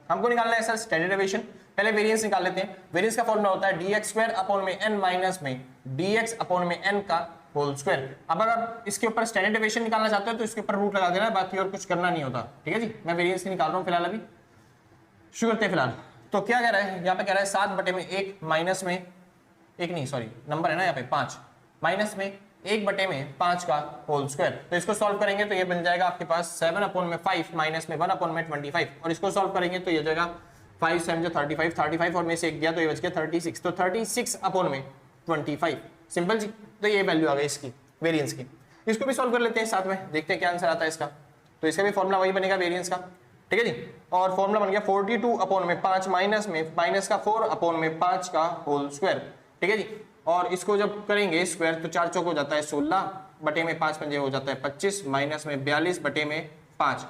हमको निकालना है सर स्टैंडर्ड डेविएशन। पहले वेरिएंस निकाल लेते हैं। वेरिएंस का फॉर्मूला होता है dx स्क्वायर अपॉन में n माइनस में dx अपॉन में n का होल स्क्वायर। अब अगर इसके ऊपर स्टैंडर्ड डेविएशन निकालना चाहते हो तो इसके ऊपर रूट लगा देना है, बाकी और कुछ करना नहीं होता। ठीक है जी, मैं वेरिएंस की निकाल रहा हूँ फिलहाल, अभी शुरू करते हैं फिलहाल। तो क्या कह रहा है यहाँ पे, कह रहा है 7 बटे में 1 माइनस में 1 नहीं, सॉरी नंबर है ना यहाँ पे 5, माइनस में 1 बटे में 5 का होल स्क्वायर। तो इसको सॉल्व करेंगे तो ये बन जाएगा आपके पास 7 अपॉन में 5 माइनस में 1 अपॉन में 25, और इसको सॉल्व करेंगे तो ये जाएगा 5 7 जो 35, 35 और में से 1 गया तो ये बच गया 36, तो 36 अपॉन में 25। सिंपल जी, तो ये वैल्यू आ गई इसकी वेरिएंस की। इसको भी सॉल्व कर लेते हैं साथ में, देखते हैं क्या आंसर आता है इसका। तो इसका भी फॉर्मूला वही बनेगा वेरिएंस का। ठीक है जी, और फॉर्मूला बन गया 42 अपॉन में 5 माइनस में माइनस का 4 अपॉन में 5 का होल स्क्वायर। ठीक है जी, और इसको जब करेंगे स्क्वायर तो 4 चौक हो जाता है 16 बटे में 5 पंजे हो जाता है 25 माइनस में 42 बटे में 5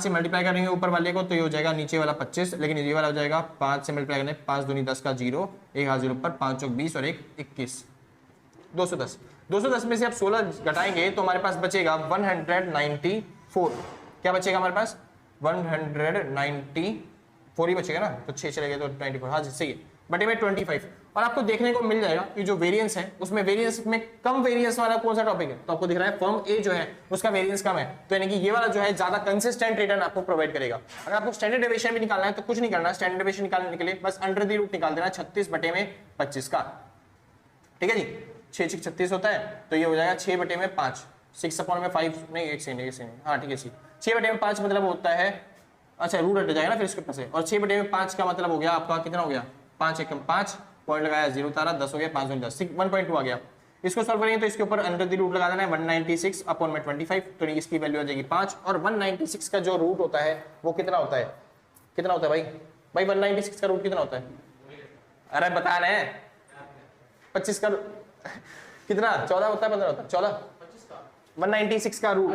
से मल्टीप्लाई करेंगे ऊपर वाले को तो ये हो जाएगा नीचे वाला 25, लेकिन ये वाला हो जाएगा 5 से मल्टीप्लाई करने 5 दूनी 10 का 0, 1 हाथ 0 ऊपर 5 चौक 20 और 1 21, 210। 210 में से आप 16 घटाएंगे तो हमारे पास बचेगा 194। क्या बचेगा हमारे पास 194 ही बचेगा ना, तो 6 चले गए तो 94, हाँ जी सही है, बटे में 25। और आपको देखने को मिल जाएगा कि जो वेरिएंस है उसमें वेरिएंस में कम वेरिएंस वाला कौन सा टॉपिक है, तो आपको दिख रहा है फर्म ए जो है उसका वेरिएंस कम है, तो यानी कि ये वाला जो है ज्यादा कंसिस्टेंट रिटर्न आपको प्रोवाइड करेगा। अगर आपको स्टैंडर्ड डेविएशन भी निकालना है तो कुछ नहीं करना, स्टैंडर्ड डेविएशन निकालने के लिए बस अंडर द रूट निकाल देना 36 बटे में 25 का। ठीक है जी, 6 6 36 होता है तो ये हो जाएगा 6 बटे में 5, 6 अपॉन में 5 नहीं, एक सेकंड हाँ ठीक है, 6 बटे में 5 मतलब होता है, अच्छा रूट हट जाएगा ना फिर इसके ऊपर से, और 6 बटे में 5 का मतलब हो गया आपका कितना हो गया 5 एकम 5, पॉइंट लगाया 0 तारा 10 हो गया, 5 दूनी 10, 1.2 आ गया। इसको सॉल्व करेंगे तो इसके ऊपर अंडर द रूट लगा देना है 196 अपॉन में 25, तो इसकी वैल्यू आ जाएगी 5, और 196 का जो रूट होता है वो कितना होता है, कितना होता है भाई 196 का रूट कितना होता है, अरे बता रहे हैं 25 का कितना 14 होता है 15 होता है 14, 196 का रूट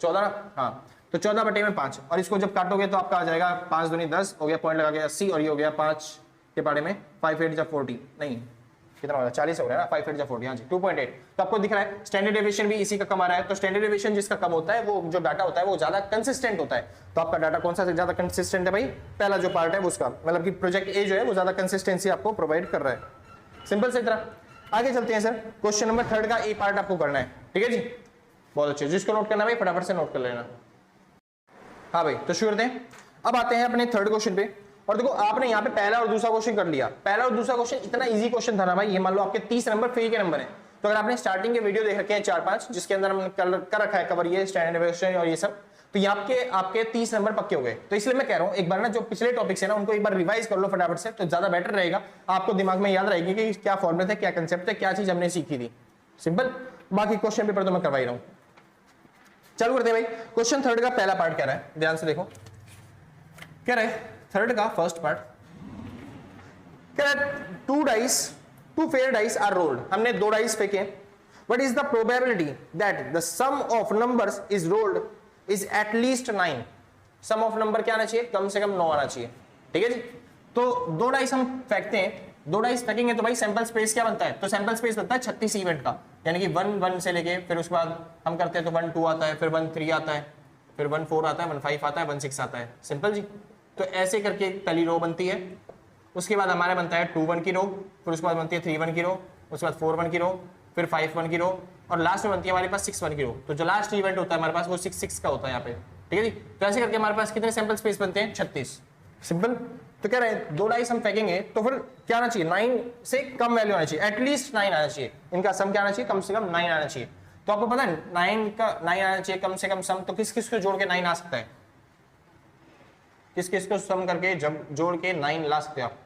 14 ना, हाँ तो 14 बटे में 5, और इसको जब काटोगे तो आपका आ जाएगा 5 दूनी 10 हो गया, पॉइंट लगा के 80, और ये हो गया 5 के बारे में 5 8 जा 40 नहीं कितना हो गया 40 हो गया ना, 5 8 जा 40 हाँ जी 2.8। तो आपको दिख रहा है स्टैंडर्ड डेविएशन भी इसी का कम आ रहा है। तो स्टैंडर्ड डेविएशन जिसका कम होता है वो जो डाटा होता है वो ज्यादा कंसिस्टेंट होता है। तो आपका डाटा कौन सा ज्यादा कंसिस्टेंट है भाई, पहला जो पार्ट है उसका, मतलब कि प्रोजेक्ट ए जो है वो ज्यादा कंसिस्टेंसी आपको प्रोवाइड कर रहा है। सिंपल से तरह आगे चलते हैं सर, क्वेश्चन नंबर 3 का ए पार्ट आपको करना है। ठीक है जी, बहुत अच्छे, जिसको नोट करना भाई फटाफट से नोट कर लेना। हाँ भाई तो शुरू करते हैं। अब आते हैं अपने थर्ड क्वेश्चन पे, और देखो आपने यहाँ पे पहला और दूसरा क्वेश्चन कर लिया। पहला और दूसरा क्वेश्चन इतना इजी क्वेश्चन था ना भाई, ये मान लो आपके 30 नंबर फ्री के नंबर है। तो अगर आपने स्टार्टिंग के वीडियो देख रखे हैं 4-5 जिसके अंदर हमने कर रखा है कवर ये स्टैंडर्ड डेविएशन और ये सब, तो ये आपके 30 नंबर पक्के हो गए। तो इसलिए मैं कह रहा हूँ एक बार ना जो पिछले टॉपिक्स है ना उनको एक बार रिवाइज कर लो फटाफट से, तो ज्यादा बेटर रहेगा, आपको दिमाग में याद रहेगी कि क्या फॉर्मूले थे, क्या कंसेप्ट थे, क्या चीज हमने सीखी थी। सिंपल, बाकी क्वेश्चन पेपर तो मैं करवा ही रहा हूँ। चालू करते हैं भाई। क्वेश्चन 3 का पहला पार्ट कह रहा है, ध्यान से देखो, कह रहा है 3 का फर्स्ट पार्ट कह रहा है two fair dice are rolled, हमने 2 डाइस फेंके, what is the probability that the sum of numbers is rolled is at least 9। Sum of number क्या आना चाहिए, कम से कम 9 आना चाहिए। ठीक है जी, तो 2 डाइस हम फेंकते हैं, 2 डाइस फेंकेंगे तो भाई सैंपल स्पेस क्या बनता है, तो सैंपल स्पेस बनता है 36 इवेंट का, यानी कि 1 1 से लेके फिर उसके बाद हम करते हैं तो 1 2 आता है, फिर 1 3 आता है, फिर 1 4 आता है, 1 5 आता है, 1 6 आता है। सिंपल जी, तो ऐसे करके पहली रो बनती है, उसके बाद हमारे बनता है 2 1 की रो, फिर उसके बाद बनती है 3 1 की रो, उसके बाद 4 1 की रो, फिर 5 1 की रो, और लास्ट में बनती है हमारे पास 6 1 की रो। तो जो लास्ट इवेंट होता है हमारे पास वो 6 6 का होता है यहाँ पे। ठीक है जी, तो ऐसे करके हमारे पास कितने सैंपल स्पेस बनते हैं, 36। सिंपल, तो कह रहे हैं 2 डाइस हम फेंकेंगे तो फिर क्या आना चाहिए, 9 से कम वैल्यू आना चाहिए, एटलीस्ट 9 आना चाहिए, इनका सम क्या आना चाहिए, कम से कम 9 आना चाहिए। तो आपको पता है 9 आना चाहिए कम से कम सम, तो किस किस को जोड़ के 9 आ सकता है, किस किस को सम करके जब जोड़ के 9 ला सकते हो आप।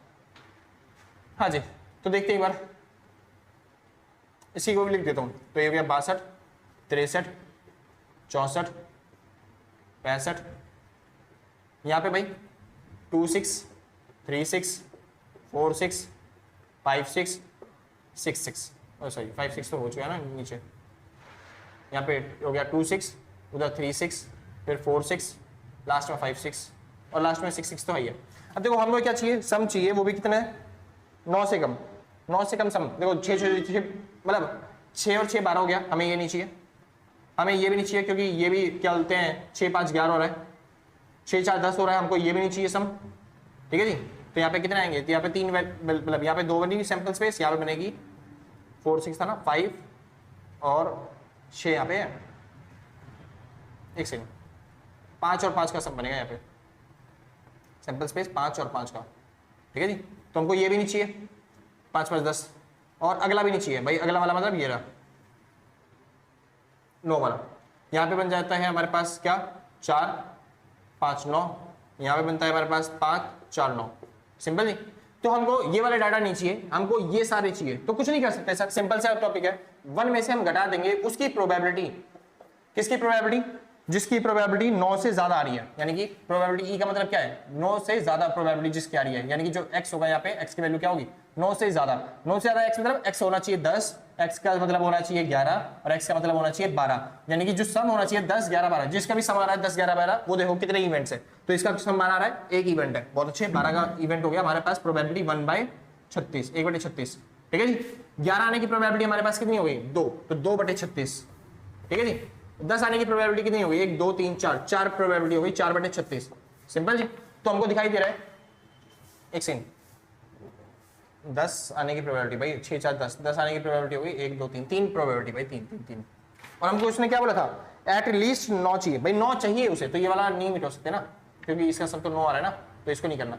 हाँ जी, तो देखते हैं एक बार, इसी को भी लिख देता हूं, तो ये हो गया 62 63 64 65, यहां पे भाई 2 6 3 6 4 6 5 6 6 6, सॉरी 5 6 तो हो चुका है ना नीचे, यहाँ पे हो गया 2 6, उधर 3 6, फिर 4 6, लास्ट में 5 6 और लास्ट में 6 6 तो है ही है। अब देखो हमको क्या चाहिए, सम चाहिए, वो भी कितना है 9 से कम, 9 से कम सम। देखो 6 मतलब 6 और 6 12 हो गया, हमें ये नहीं चाहिए, हमें ये भी नहीं चाहिए क्योंकि ये भी क्या बोलते हैं 6 5 11 हो रहा है, 6 4 10 हो रहा है, हमको ये भी नहीं चाहिए सम, ठीक है जी। तो यहाँ पे कितने आएंगे, तो यहाँ पे 3 मतलब यहाँ पे 2 बनेगी सैंपल स्पेस, यहाँ पे बनेगी 4 6 था ना 5 और 6 यहाँ पे है, एक सेकंड 5 और 5 का सम बनेगा यहाँ पे सैंपल स्पेस 5 और 5 का, ठीक है जी। तो हमको ये भी नहीं चाहिए 5 5 10 और अगला भी नहीं चाहिए भाई, अगला वाला मतलब ये रहा 9 वाला। यहाँ पे बन जाता है हमारे पास क्या 4 5 9, यहाँ पे बनता है हमारे पास 5 4 9, सिंपल जी। तो हमको ये वाला डाटा नहीं चाहिए, हमको ये सारे चाहिए, तो कुछ नहीं कर सकते सर, सिंपल सा टॉपिक है। 1 में से हम घटा देंगे उसकी प्रोबेबिलिटी, किसकी प्रोबेबिलिटी, जिसकी प्रोबेबिलिटी 9 से ज्यादा आ रही है, यानी कि प्रोबेबिलिटी ई का मतलब क्या है 9 से ज्यादा प्रोबेबिलिटी जिसकी आ रही है, यानी कि जो x होगा यहाँ पे x की वैल्यू क्या होगी 9 से ज्यादा, 9 से ज्यादा x मतलब x होना चाहिए 10, x का मतलब होना चाहिए 11 और x का मतलब होना चाहिए 12, यानी कि जो सम होना चाहिए 10 11 12, जिसका भी सम आ रहा है 10 11 12, वो देखो कितने इवेंट्स है, तो इसका सम आ रहा है एक इवेंट है, बहुत अच्छे 12 का इवेंट हो गया हमारे पास, प्रोबेबिलिटी 1/36 1/36, ठीक है जी। 11 आने की प्रोबेबिलिटी हमारे पास कितनी हो गई 2, तो 2/36, ठीक है जी। 10 आने की प्रोबेबिलिटी कितनी हो गई 1 2 3 4, 4 प्रोबेबिलिटी हो गई 4/36, सिंपल जी। तो हमको दिखाई दे रहा है एक सेकंड 10 आने की प्रोबेबिलिटी भाई 6 4 10 आने की प्रोबेबिलिटी हो गई 1 2 3 3 प्रोबेबिलिटी भाई 3 3 3, और हमको उसने क्या बोला था एट लीस्ट 9 चाहिए भाई, 9 चाहिए उसे, तो ये वाला नहीं मिट हो सकते ना क्योंकि इसका सब तो 9 आ रहा है ना, तो इसको नहीं करना,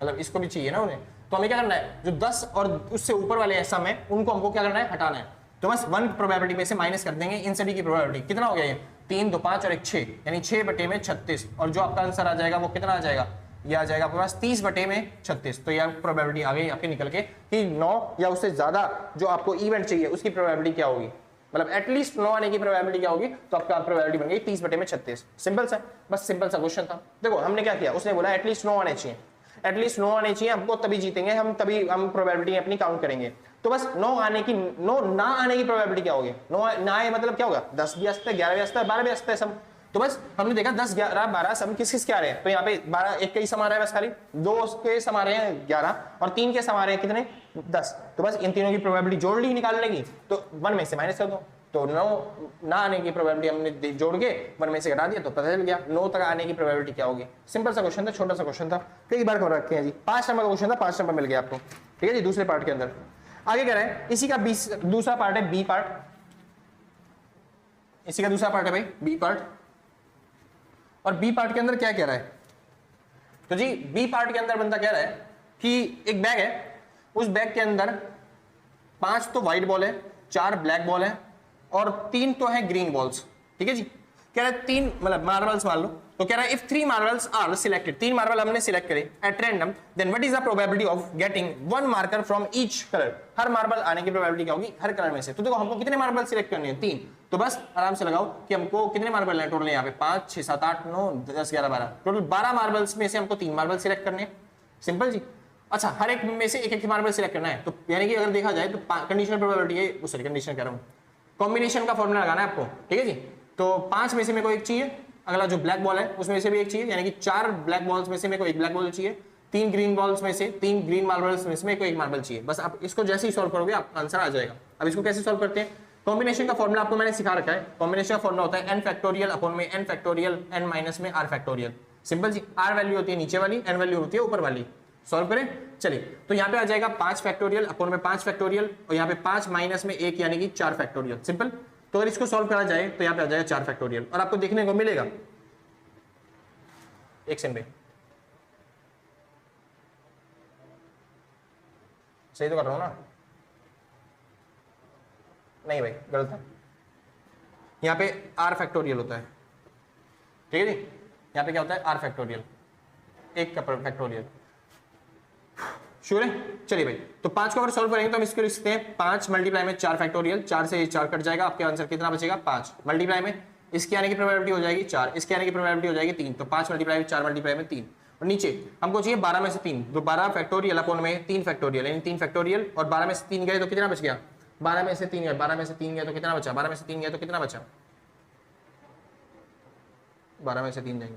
मतलब इसको भी चाहिए ना उन्हें, तो हमें क्या करना है जो 10 और उससे ऊपर वाले सम है उनको हमको क्या करना है हटाना है, तो बस 1 प्रोबेबिलिटी में से माइनस कर देंगे इन सभी की प्रोबेबिलिटी, कितना हो गया ये 3 2 5 और 1 6, यानी 6/36, और जो आपका आंसर आ जाएगा वो कितना आ जाएगा, ये आ जाएगा आपके पास 30/36, तो यह प्रोबेबिलिटी आ गई आपके निकल के कि 9 या उससे ज्यादा जो आपको इवेंट चाहिए उसकी प्रोबेबिलिटी क्या होगी, मतलब एटलीस्ट 9 आने की प्रोबेबिलिटी क्या होगी, तो आपका प्रोबेबिलिटी बन गई 30/36, सिंपल सा, बस सिंपल सा क्वेश्चन था। देखो हमने क्या किया, उसने बोला एटलीस्ट 9 आने चाहिए, एटलीस्ट 9 आने चाहिए हमको, तभी जीतेंगे हम, तभी हम प्रोबेबिलिटी अपनी काउंट करेंगे, तो बस 9 आने की 9 ना आने की प्रोबेबिलिटी क्या होगी, 9 ना आए मतलब क्या होगा 10 भी आ सकता है 11 भी आ सकता है 12 भी आ सकता है सब, तो बस हमने देखा 10 11 12 सम किस किस के आ रहे हैं, तो यहाँ पे 12 एक के ही सम आ रहा है बस खाली, 2 के सम आ रहे हैं 11 और 3 के सम आ रहे हैं कितने 10, तो बस इन तीनों की प्रोबेबिलिटी जोड़ ली निकालने की, तो 1 में से माइनस कर दो, तो 9 ना आने की प्रोबेबिलिटी हमने जोड़ के 1 में से घटा दिया तो पता चल गया 9 तक आने की प्रोबेबिलिटी क्या होगी, सिंपल सा क्वेश्चन था, छोटा सा क्वेश्चन था, कई बार कर रखे हैं जी, 5 नंबर का क्वेश्चन था, 5 नंबर मिल गया आपको, ठीक है जी। दूसरे पार्ट के अंदर आगे कह रहे हैं, इसी का दूसरा पार्ट है बी पार्ट, इसी का दूसरा पार्ट है भाई बी पार्ट, और बी पार्ट के अंदर क्या कह रहा है, तो जी बी पार्ट के अंदर बंदा कह रहा है कि एक बैग है, उस बैग के अंदर 5 तो व्हाइट बॉल है, 4 ब्लैक बॉल है और 3 तो है ग्रीन बॉल्स, ठीक है जी। कह रहा है 3 मतलब मार्बल्स मान लो, तो कह रहा है if 3 marbles are selected, 3 marble हमने सिलेक्ट करे at random, then what is the probability of getting 1 marker from each colour, हर मार्बल आने की प्रोबेबिलिटी क्या होगी हर कलर में से, तो देखो हमको कितने मार्बल सिलेक्ट करने हैं 3, तो बस आराम से लगाओ कि हमको कितने मार्बल है टोटल यहाँ पे 5 6 7 8 9 10 11 12, टोटल 12 मार्बल्स में से हमको 3 मार्बल सिलेक्ट करने हैं, सिंपल जी। अच्छा हर एक में से एक एक मार्बल सिलेक्ट करना है, तो यानी कि अगर देखा जाए तो कंडीशनल प्रोबेबिलिटी है, सॉरी कंडीशन कह रहा हूँ, कॉम्बिनेशन का फॉर्मूला लगाना है आपको, ठीक है जी। तो 5 में से मेरे को एक चाहिए, अगला जो ब्लैक बॉल है उसमें से भी एक चाहिए, यानी कि 4 ब्लैक बॉल्स में से मेरे को एक ब्लैक बॉल चाहिए, 3 ग्रीन बॉल्स में से 3 ग्रीन मार्बल्स में से मेरे को एक मार्बल चाहिए, बस आप इसको जैसे ही सॉल्व करोगे आपका आंसर आ जाएगा। अब इसको कैसे सॉल्व करते हैं, कॉम्बिनेशन का फॉर्मूला आपको मैंने सिखा रखा है, कॉम्बिनेशन का फॉर्मूला होता है n फैक्टोरियल अपॉन में n फैक्टोरियल n माइनस में r फैक्टोरियल, सिंपल जी। r वैल्यू होती है नीचे वाली, n वैल्यू होती है ऊपर वाली, सॉल्व करें चलिए। तो यहाँ पे आ जाएगा 5 फैक्टोरियल अपॉन में 5 फैक्टोरियल, और यहाँ पे 5 माइनस में 1 यानी कि 4 फैक्टोरियल, सिंपल। तो अगर इसको सॉल्व करा जाए तो यहाँ पे आ जाएगा 4 फैक्टोरियल, और आपको देखने को मिलेगा एक सेकंड, सही तो कर रहा हूं ना, नहीं भाई गलत है, यहाँ पे r फैक्टोरियल होता है, ठीक है जी। यहाँ पे क्या होता है r फैक्टोरियल, 1 का फैक्टोरियल, श्योर है। चलिए भाई, तो 5 को अगर सॉल्व करेंगे तो हम इसको लिख सकते हैं 5 मल्टीप्लाई में 4 फैक्टोरियल, 4 से 4 कट जाएगा, आपके आंसर कितना बचेगा 5, मल्टीप्लाई में इसके आने की प्रोबेबिलिटी हो जाएगी 4, इसके आने की प्रोबेबिलिटी हो जाएगी 3, तो 5 मल्टीप्लाई में 4 मल्टीप्लाई में 3, और नीचे हमको चाहिए 12 में से 3, तो 12 फैक्टोरियल अपॉन में 3 फैक्टोरियल, यानी 3 फैक्टोरियल, और 12 में से 3 गए तो कितना बच गया 12 में से 3 गया, 12 में से 3 गया तो कितना बचा, 12 में से 3 गया तो कितना बचा, 12 में से 3 जाएंगे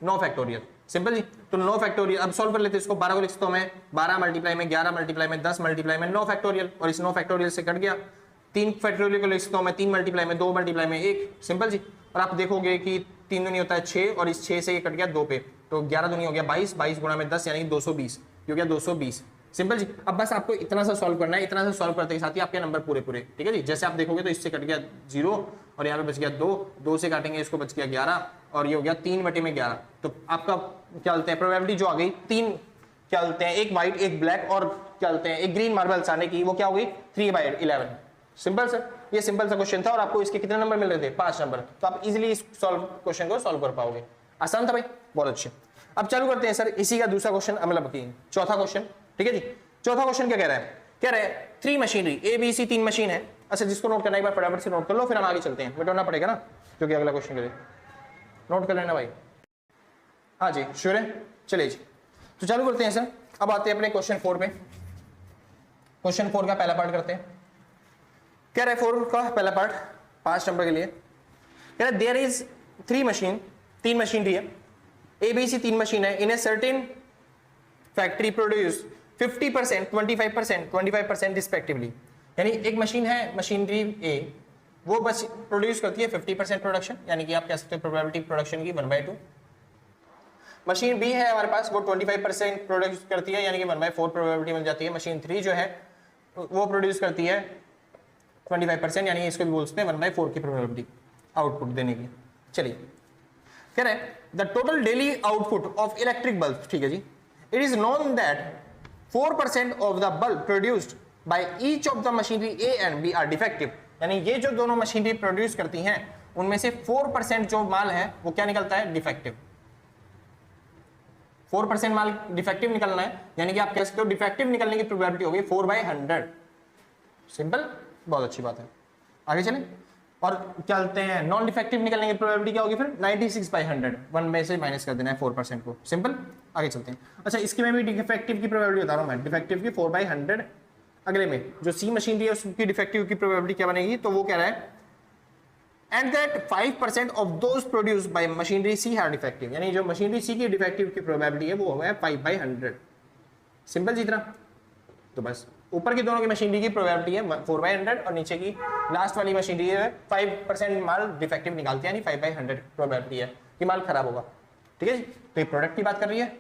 9 फैक्टोरियल। सिंपल जी। तो 9 फैक्टोरियल, अब सॉल्व कर लेते हैं इसको। 12 को लिख सकता हूं मैं 12 मल्टीप्लाई में 11 मल्टीप्लाई में 10 मल्टीप्लाई में 9 फैक्टोरियल, और इस 9 फैक्टोरियल से कट गया। 3 फैक्टोरियल को लिख सकता हूं मैं 3 मल्टीप्लाई में 2 मल्टीप्लाई में 1। सिंपल जी। और आप देखोगे कि 3 दूनी होता है 6, और इस 6 से ये कट गया 2 पे, तो 11 दूनी हो गया 22, 22 गुणा में 10 यानी 220, ये हो गया 220। सिंपल जी। अब बस आपको इतना सा सॉल्व करना है, इतना सा सॉल्व करते के साथ ही आपके नंबर पूरे पूरे, ठीक है जी। जैसे आप देखोगे तो इससे कट गया 0, और यहाँ पे बच गया 2, 2 से काटेंगे इसको बच गया 11, और ये हो गया 3/11। तो आपका क्या बोलते हैं प्रोबेबिलिटी जो आ गई, 3 क्या बोलते हैं, एक व्हाइट एक ब्लैक और क्या बोलते हैं एक ग्रीन मार्बल्स आने की, वो क्या हो गई 3/11। सिंपल सर, ये सिंपल सा क्वेश्चन था, और आपको इसके कितने नंबर मिल रहे थे, 5 नंबर। तो आप इजीली इस क्वेश्चन को सॉल्व कर पाओगे। आसान था भाई, बहुत अच्छे। अब चालू करते हैं सर इसी का दूसरा क्वेश्चन, मतलब चौथा क्वेश्चन, ठीक है जी। चौथा क्वेश्चन क्या कह रहा है, कह रहा है 3 मशीनरी ABC 3 मशीन है। अच्छा, जिसको नोट करना है एक बार फटाफट से नोट कर लो, फिर हम आगे चलते हैं, मिटाना पड़ेगा ना, क्योंकि अगला क्वेश्चन के लिए नोट कर लेना भाई। हाँ जी, श्योर है, चलिए जी। तो चालू करते हैं सर। अब आते हैं अपने क्वेश्चन 4 पे। क्वेश्चन 4 का पहला पार्ट करते हैं। क्या रहा है 4 का पहला पार्ट 5 नंबर के लिए, कह रहा है देयर इज 3 मशीन, 3 मशीनरी है, ABC 3 मशीन है, in a certain factory produce 50%, 25%, 25% respectively. यानी एक मशीन है मशीनरी ए, वो बस प्रोड्यूस करती है 50% प्रोडक्शन, यानी कि आप कह सकते हो प्रोबेबिलिटी प्रोडक्शन की 1/2। मशीन बी है हमारे पास, वो 25% प्रोड्यूस करती है, यानी कि 1/4 प्रोबेबिलिटी मिल जाती है। मशीन 3 जो है वो प्रोड्यूस करती है 25%, यानी इसको भी बोलते हैं 1/4 की प्रोबेबिलिटी आउटपुट देने की। चलिए, कह रहे हैं the total daily output of electric bulb, ठीक है जी, it is known that 4% of the bulb produced by each of the machinery A and B are defective. यानी ये जो दोनों मशीनरी प्रोड्यूस करती हैं उनमें से 4% जो माल है वो क्या निकलता है, डिफेक्टिव। 4% माल डिफेक्टिव निकलना है, यानी कि आप कह सकते हो डिफेक्टिव निकलने की प्रोबेबिलिटी होगी 4/100। सिंपल, बहुत अच्छी बात है। आगे चलें, और क्या बोलते हैं नॉन डिफेक्टिव निकलने की प्रोबेबिलिटी क्या होगी फिर 96/100, 1 में से माइनस कर देना है 4% को। सिंपल, आगे चलते हैं। अच्छा, इसके में भी डिफेक्टिव की प्रोबेबिलिटी बता रहा हूं मैं, डिफेक्टिव की 4/100। अगले में जो सी मशीनरी है उसकी डिफेक्टिव की प्रोबेबिलिटी क्या बनेगी, तो वो कह रहा है and that 5% of those produced by machinery C are defective. यानी जो मशीनरी सी की डिफेक्टिव की प्रोबेबिलिटी है वो है 5/100। सिंपल जितना, तो बस ऊपर की दोनों की मशीनरी की प्रोबेबिलिटी है 4/100, और नीचे की लास्ट वाली मशीनरी है 5% माल डिफेक्टिव निकालती है, यानी 5/100 प्रोबेबिलिटी है कि माल खराब होगा। ठीक है जी। तो ये प्रोडक्ट की बात कर रही है,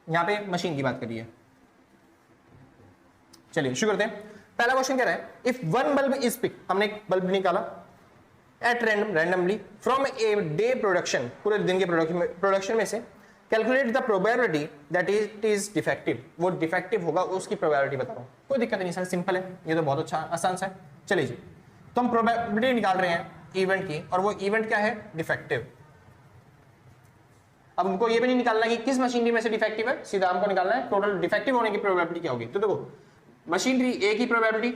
यहाँ पे मशीन की बात कर रही है। चलिए शुरू करते हैं। पहला क्वेश्चन कह रहा है if one bulb is pick, हमने एक बल्ब निकाला at randomly from a day production, पूरे दिन के प्रोडक्शन में से, calculate the probability that it is defective, वो डिफेक्टिव होगा उसकी प्रोबेबिलिटी बताओ। कोई दिक्कत नहीं सर, सिंपल है, ये तो बहुत अच्छा आसान सा है। चलिए जी, तो हम प्रोबेबिलिटी निकाल रहे हैं इवेंट की, और वो इवेंट क्या है, डिफेक्टिव। अब हमको ये भी नहीं निकालना कि किस मशीनरी में से डिफेक्टिव है, सीधा हमको निकालना है टोटल डिफेक्टिव होने की प्रोबेबिलिटी क्या होगी। तो देखो, मशीनरी ए की प्रोबेबिलिटी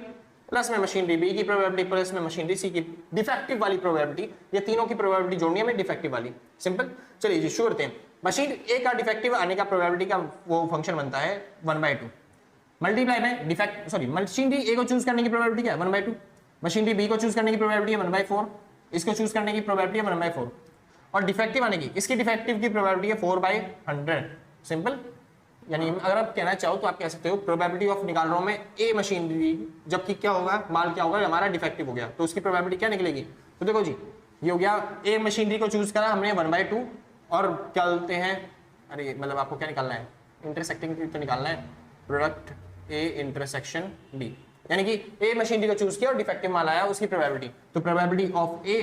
प्लस में मशीनरी बी की प्रोबेबिलिटी प्लस में मशीनरी सी की डिफेक्टिव वाली प्रोबेबिलिटी, ये तीनों की प्रोबेबिलिटी जोड़नी है हमें डिफेक्टिव वाली। सिंपल। चलिए जी शुरू करते हैं। मशीन ए का डिफेक्टिव आने का प्रोबेबिलिटी का वो फंक्शन बनता है 1/2 मल्टीप्लाई में डिफेक्ट, सॉरी मशीनरी ए को चूज करने की प्रोबेबिलिटी क्या है 1/2, मशीनरी बी को चूज करने की प्रोबेबिलिटी है 1/4, इसको चूज करने की प्रोबेबिलिटी है 1/4, और डिफेक्टिव आने की, इसकी डिफेक्टिव की प्रोबेबिलिटी है 4/100। सिंपल। यानी अगर आप कहना चाहो तो आप कह सकते हो प्रोबेबिलिटी ऑफ निकाल रहा हूं मैं ए मशीनरी, जबकि क्या होगा, माल क्या होगा, हमारा डिफेक्टिव हो गया, तो उसकी प्रोबेबिलिटी क्या निकलेगी। तो देखो जी, ये हो गया ए मशीनरी को चूज करा हमने 1/2, और क्या बोलते हैं, अरे मतलब आपको क्या निकालना है, इंटरसेक्टिंग तो निकालना है, प्रोडक्ट ए इंटरसेक्शन बी, यानी कि ए मशीनरी को चूज किया और डिफेक्टिव माल आया, उसकी प्रोबेबिलिटी, तो probability of A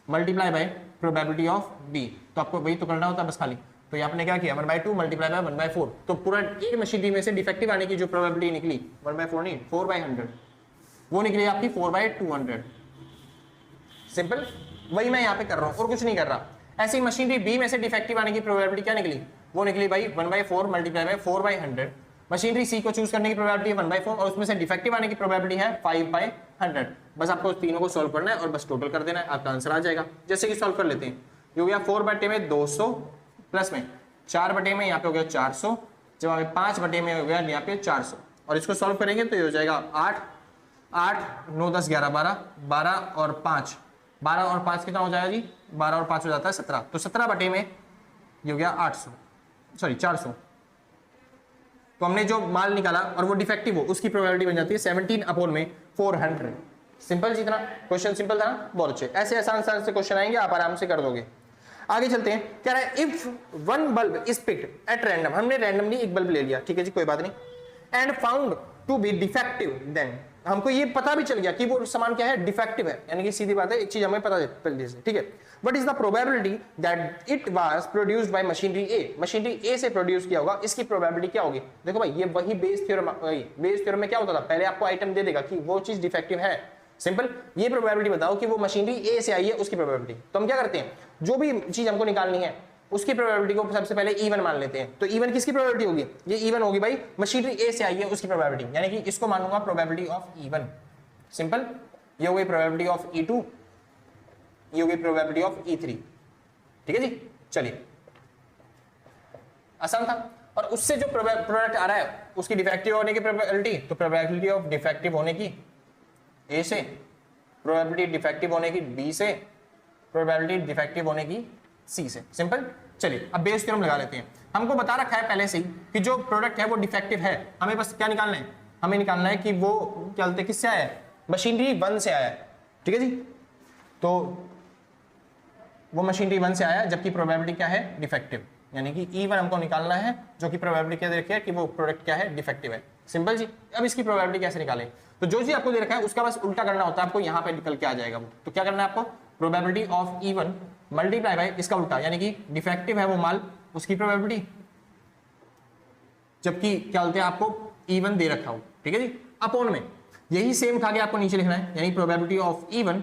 multiply by probability of B, तो आपको वही तो करना होता है बस खाली। तो आपने क्या किया 1/2 मल्टीप्लाई बाय 1/4, तो पूरा ए मशीनरी में से डिफेक्टिव आने की जो प्रोबेबिलिटी निकली 1/4 नहीं 4/100, वो निकली आपकी 4/200। सिंपल। वही मैं यहाँ पे कर रहा हूँ और कुछ नहीं कर रहा। ऐसी मशीनरी बी में से डिफेक्टिव आने की प्रोबेबिलिटी क्या निकली, वो निकली भाई 1/4 मल्टीप्लाई बाय 4/100। मशीनरी सी को चूज करने की प्रोबेबिलिटी है 1/4, और उसमें से डिफेक्टिव आने की प्रोबेबिलिटी है 5/100। बस आपको तीनों को सॉल्व करना है और बस टोटल कर देना है, आपका आंसर आ जाएगा। जैसे कि सॉल्व कर लेते हैं, ये हो गया 4/2 में 200 प्लस में 4/2 में यहाँ पे हो गया 400, जब 5/2 में हो गया यहाँ पे 400, और इसको सॉल्व करेंगे तो ये हो जाएगा 8 8 9 10 11 12, 12 और 5, 12 और 5 कितना हो जाएगा जी, 12 और 5 हो जाता है 17, तो 17 बटे में ये हो गया 800, सॉरी 400। तो हमने जो माल निकाला और वो डिफेक्टिव हो उसकी प्रोबेबिलिटी बन जाती है 17 अपॉन में 400। सिंपल जितना क्वेश्चन सिंपल था ना, बहुत अच्छे। ऐसे आसान से क्वेश्चन आएंगे, आप आराम से कर दोगे। आगे चलते हैं, कह रहा है if one bulb is picked at random, हमने रैंडमली एक बल्ब ले लिया, ठीक है जी, कोई बात नहीं, and found to be defective, then हमको ये पता भी चल गया कि वो सामान क्या है, डिफेक्टिव है, यानी कि सीधी बात है, एक चीज हमें पता चल से, ठीक है। What is the probability that it was produced by machinery A, machinery A से प्रोड्यूस किया होगा, इसकी प्रोबेबिलिटी क्या होगी। देखो भाई, ये वही बेस थ्योरम, बेस थ्योरम में क्या होता था, पहले आपको आइटम दे देगा कि वो चीज डिफेक्टिव है, सिंपल, ये प्रोबेबिलिटी बताओ कि वो मशीनरी ए से आई है, उसकी प्रोबेबिलिटी। तो हम क्या करते हैं, जो भी चीज हमको निकालनी है उसकी प्रोबेबिलिटी को सबसे पहले इवन मान लेते हैं। तो इवन किसकी प्रोबेबिलिटी होगी, ये इवन होगी भाई, मशीनरी ए से आई है उसकी प्रोबेबिलिटी, यानी कि इसको मानूंगा प्रोबेबिलिटी ऑफ इवन, सिंपल। ये हो गई प्रोबेबिलिटी ऑफ E2, ये हो गई प्रोबेबिलिटी ऑफ E3, ठीक है जी। चलिए, आसान था। और उससे जो प्रोडक्ट आ रहा है उसकी डिफेक्टिव होने की प्रोबेबिलिटी, तो प्रोबेबिलिटी ऑफ डिफेक्टिव होने की ए से, प्रोबेबिलिटी डिफेक्टिव होने की बी से, प्रोबेबिलिटी डिफेक्टिव होने की सी से, सिंपल। चलिए अब बेस थ्योरम लगा लेते हैं। हमको बता रखा है पहले से ही कि जो प्रोडक्ट है वो डिफेक्टिव है, हमें बस क्या निकालना है, हमें निकालना है कि वो क्या बोलते हैं, किससे आया है, मशीनरी 1 से आया है, ठीक है जी। तो वो मशीनरी 1 से आया है, जबकि प्रोबेबिलिटी क्या है, डिफेक्टिव, यानी कि E1 हमको निकालना है, जो कि प्रोबेबिलिटी क्या दे रखी है कि वो प्रोडक्ट क्या है, डिफेक्टिव है, सिंपल जी। अब इसकी प्रोबेबिलिटी कैसे निकालें, तो जो चीज आपको दे रखा है उसका बस उल्टा करना होता है, आपको यहाँ पे निकल के आ जाएगा वो। तो क्या करना है आपको, probability of E1 multiply by इसका उल्टा, यानी कि डिफेक्टिव है वो माल, उसकी प्रोबेबिलिटी, जबकि क्या बोलते हैं आपको E1 दे रखा हो, ठीक है जी, अपॉन में यही सेम खा के आपको नीचे लिखना है, यानी probability of E1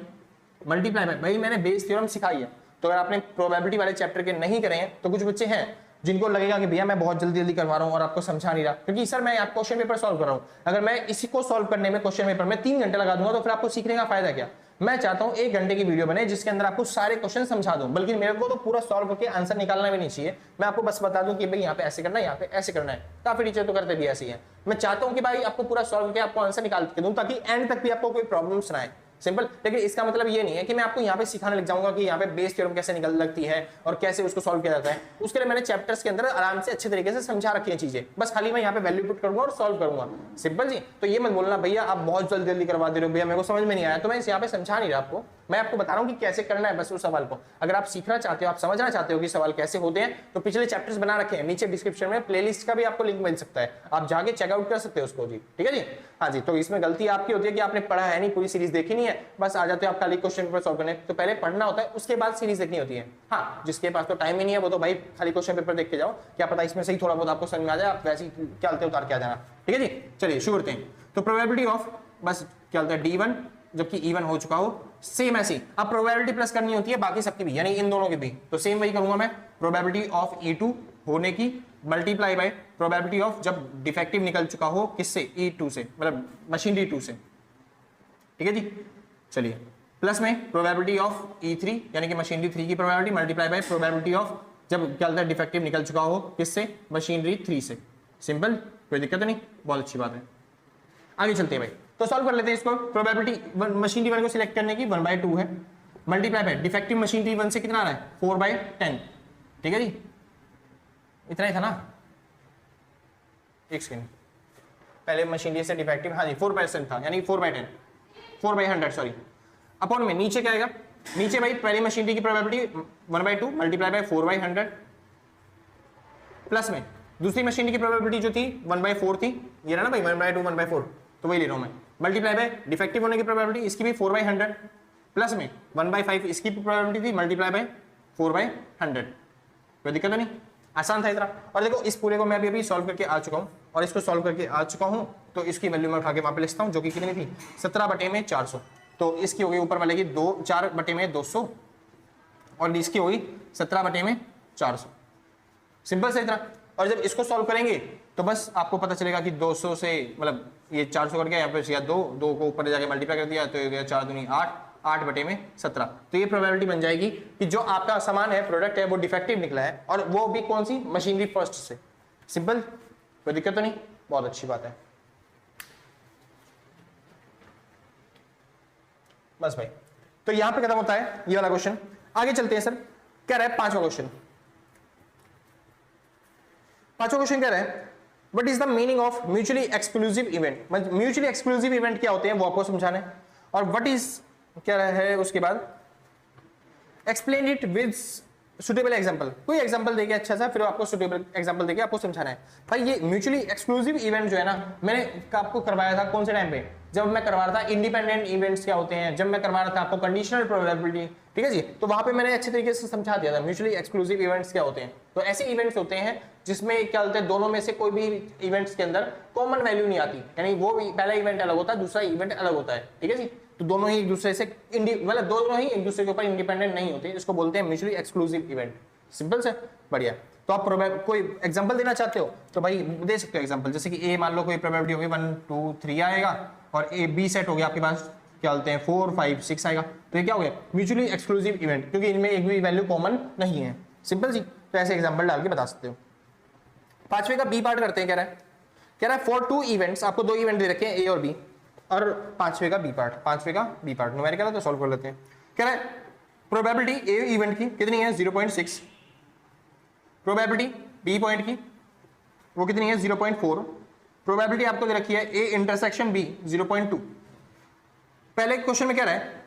multiply by, भाई मैंने बेस थ्योरम सिखाई है, तो अगर आपने प्रोबेबिलिटी वाले चैप्टर के नहीं करे हैं तो कुछ बच्चे हैं जिनको लगेगा कि भैया मैं बहुत जल्दी जल्दी करवा रहा हूं और आपको समझा नहीं रहा, क्योंकि सर मैं आपको क्वेश्चन पेपर सॉल्व कर रहा हूं, अगर मैं इसी को सॉल्व करने में क्वेश्चन पेपर में 3 घंटे लगा दूंगा तो फिर आपको सीखने का फायदा क्या। मैं चाहता हूं 1 घंटे की वीडियो बने जिसके अंदर आपको सारे क्वेश्चन समझा दूं, बल्कि मेरे को तो पूरा सॉल्व करके आंसर निकालना भी नहीं चाहिए, मैं आपको बस बता दूं कि भाई यहाँ पे ऐसे करना है, यहाँ पे ऐसे करना है। काफी टीचर तो करते भी ऐसे ही है। मैं चाहता हूं कि भाई आपको पूरा सॉल्व करके आपको आंसर निकाल के दूं, ताकि एंड तक भी आपको कोई प्रॉब्लम्स ना आए, सिंपल। लेकिन इसका मतलब ये नहीं है कि मैं आपको यहाँ पे सिखाने लग जाऊंगा कि यहाँ पे बेस थ्योरम कैसे निकल लगती है और कैसे उसको सॉल्व किया जाता है। उसके लिए मैंने चैप्टर्स के अंदर आराम से अच्छे तरीके से समझा रखी है चीजें, बस खाली मैं यहाँ पे वैल्यू पुट करूंगा और सॉल्व करूंगा, सिंपल जी। तो ये मत बोलना भैया आप बहुत जल्दी जल्दी करवा दे रहे हो, भैया मेरे को समझ में नहीं आया, तो मैं यहाँ पे समझा नहीं रहा आपको, मैं आपको बता रहा हूँ कि कैसे करना है बस उस सवाल को। अगर आप सीखना चाहते हो, आप समझना चाहते हो कि सवाल कैसे होते हैं, तो पिछले चैप्टर्स बना रखे हैं, नीचे डिस्क्रिप्शन में प्लेलिस्ट का भी आपको लिंक मिल सकता है, आप जाके चेकआउट कर सकते हो उसको जी, ठीक है जी। हाँ जी, तो इसमें गलती आपकी होती है कि आपने पढ़ा है नहीं, पूरी सीरीज देखी नहीं है, बस आ जाते हो आप खाली क्वेश्चन पेपर सॉल्व करने। तो पहले पढ़ना होता है, उसके बाद सीरीज देखनी होती है। हाँ, जिसके पास तो टाइम ही नहीं है वो तो भाई खाली क्वेश्चन पेपर देख के जाओ, क्या पता इसमें से ही थोड़ा बहुत आपको समझ में आ जाए, आप वैसे ही क्या उतार के आ जाना, ठीक है जी। चलिए शुरू करते हैं। तो प्रोबेबिलिटी ऑफ बस क्या होता है D1, जबकि E1 हो चुका हो, सेम ऐसी अब प्रोबेबिलिटी प्लस करनी होती है बाकी सबकी भी, यानी इन दोनों की भी, तो सेम वही करूंगा मैं, प्रोबेबिलिटी ऑफ E2 होने की मल्टीप्लाई बाय प्रोबेबिलिटी ऑफ जब डिफेक्टिव निकल चुका हो किससे, E2 से, मतलब मशीनरी 2 से, ठीक है जी। चलिए प्लस में प्रोबेबिलिटी ऑफ E3 यानी कि मशीनरी 3 की probability multiply by probability of जब क्या होता है डिफेक्टिव निकल चुका हो किससे, मशीनरी 3 से, सिंपल, कोई दिक्कत नहीं, बहुत अच्छी बात है। आगे चलते हैं भाई, तो सॉल्व कर लेते हैं इसको। प्रोबेबिलिटी मशीनरी 1 को सिलेक्ट करने की 1/2 है, मल्टीप्लाई बाय डिफेक्टिव मशीनरी 1 से कितना आ रहा है 4/10, ठीक है जी, इतना ही था ना, एक सेकंड, पहले मशीनरी से डिफेक्टिव, हाँ जी 4% था, यानी 4/10, 4/100 सॉरी, अपॉन में नीचे क्या आएगा, नीचे भाई पहली मशीनरी की प्रोबेबिलिटी 1/2 मल्टीप्लाई बाय 4/100, प्लस में दूसरी मशीनरी की प्रोबेबिलिटी जो थी 1/4 थी, ये रहा ना भाई 1/2 1/4, तो वही ले रहा हूं मैं, मल्टीप्लाई बाय डिफेक्टिव होने की प्रोबेबिलिटी इसकी भी 4/100, प्लस में 1/5 इसकी प्रोबेबिलिटी थी मल्टीप्लाई बाय 4/100, कोई दिक्कत नहीं, आसान था इतना। और देखो इस पूरे को मैं अभी सॉल्व करके आ चुका हूं, और इसको सॉल्व करके आ चुका हूं, तो इसकी वैल्यू मैं उठा के वहां पे लिखता हूं, जो कि कितनी थी 17/400, तो इसकी हो गई ऊपर वाले की 4/200 और इसकी होगी 17/400, सिंपल से इतना। और जब इसको सॉल्व करेंगे तो बस आपको पता चलेगा कि 200 से मतलब ये 400 कर गया, यहाँ पे या 2 को ऊपर जाके मल्टीप्लाई कर दिया तो ये गया 4 दूनी 8, 8/17, तो ये प्रोबेबिलिटी बन जाएगी कि जो आपका सामान है, प्रोडक्ट है, वो डिफेक्टिव निकला है, और वो भी कौन सी, मशीनरी फर्स्ट से, सिंपल, कोई दिक्कत तो नहीं, बहुत अच्छी बात है। बस भाई, तो यहां पे खत्म होता है ये वाला क्वेश्चन। आगे चलते हैं सर, कह रहा है पांचवा क्वेश्चन। पांचवा क्वेश्चन कह रहा है what is the meaning of mutually exclusive event. Mutually exclusive event क्या होते हैं वो आपको समझाना है। और व्हाट इज क्या है उसके बाद explain it with suitable example. कोई एग्जांपल देके अच्छा सा, फिर आपको सुटेबल एग्जांपल देके आपको समझाना है। भाई ये म्यूचुअली एक्सक्लूसिव इवेंट जो है ना, मैंने आपको करवाया था कौन से टाइम पे, जब मैं करवा रहा था इंडिपेंडेंट इवेंट्स क्या होते हैं, जब मैं करवा रहा था आपको कंडीशनल प्रोबेबिलिटी, ठीक है जी, तो वहां पे मैंने अच्छे तरीके से समझा दिया था म्यूचुअली एक्सक्लूसिव इवेंट्स क्या होते हैं। तो ऐसे इवेंट्स होते हैं जिसमें क्या होता है, दोनों में से कोई भी इवेंट्स के अंदर कॉमन वैल्यू नहीं आती, यानी वो पहला इवेंट अलग होता है, दूसरा इवेंट अलग होता है, ठीक है जी। तो दोनों ही एक दूसरे से मतलब दोनों ही एक दूसरे के ऊपर इंडिपेंडेंट नहीं होते, इसको बोलते हैं म्यूचुअली एक्सक्लूसिव इवेंट। सिंपल से बढ़िया। तो आप कोई एग्जांपल देना चाहते हो तो भाई दे सकते हो एग्जांपल, जैसे कि ए मान लो कोई प्रोबेबिलिटी होगी 1 2 3 आएगा, और ए बी सेट हो गया आपके पास क्या बोलते हैं 4 5 6 आएगा, तो ये क्या हो गया म्यूचुअली एक्सक्लूसिव इवेंट, क्योंकि इनमें एक भी वैल्यू कॉमन नहीं है। सिंपल जी, तो ऐसे एग्जांपल डाल के बता सकते हो। पांचवे का बी पार्ट करते हैं। कह रहा है फॉर 2 इवेंट्स, आपको 2 इवेंट दे रखे हैं ए और बी, और पांचवे का बी पार्ट न्यूमेरिकल है तो सॉल्व कर लेते हैं। कह रहा है प्रोबेबिलिटी ए इवेंट की कितनी है 0.6, प्रोबेबिलिटी बी पॉइंट की वो कितनी है 0.4, प्रोबेबिलिटी आपको दे रखी है ए इंटरसेक्शन बी 0.2। पहले क्वेश्चन में क्या रहा है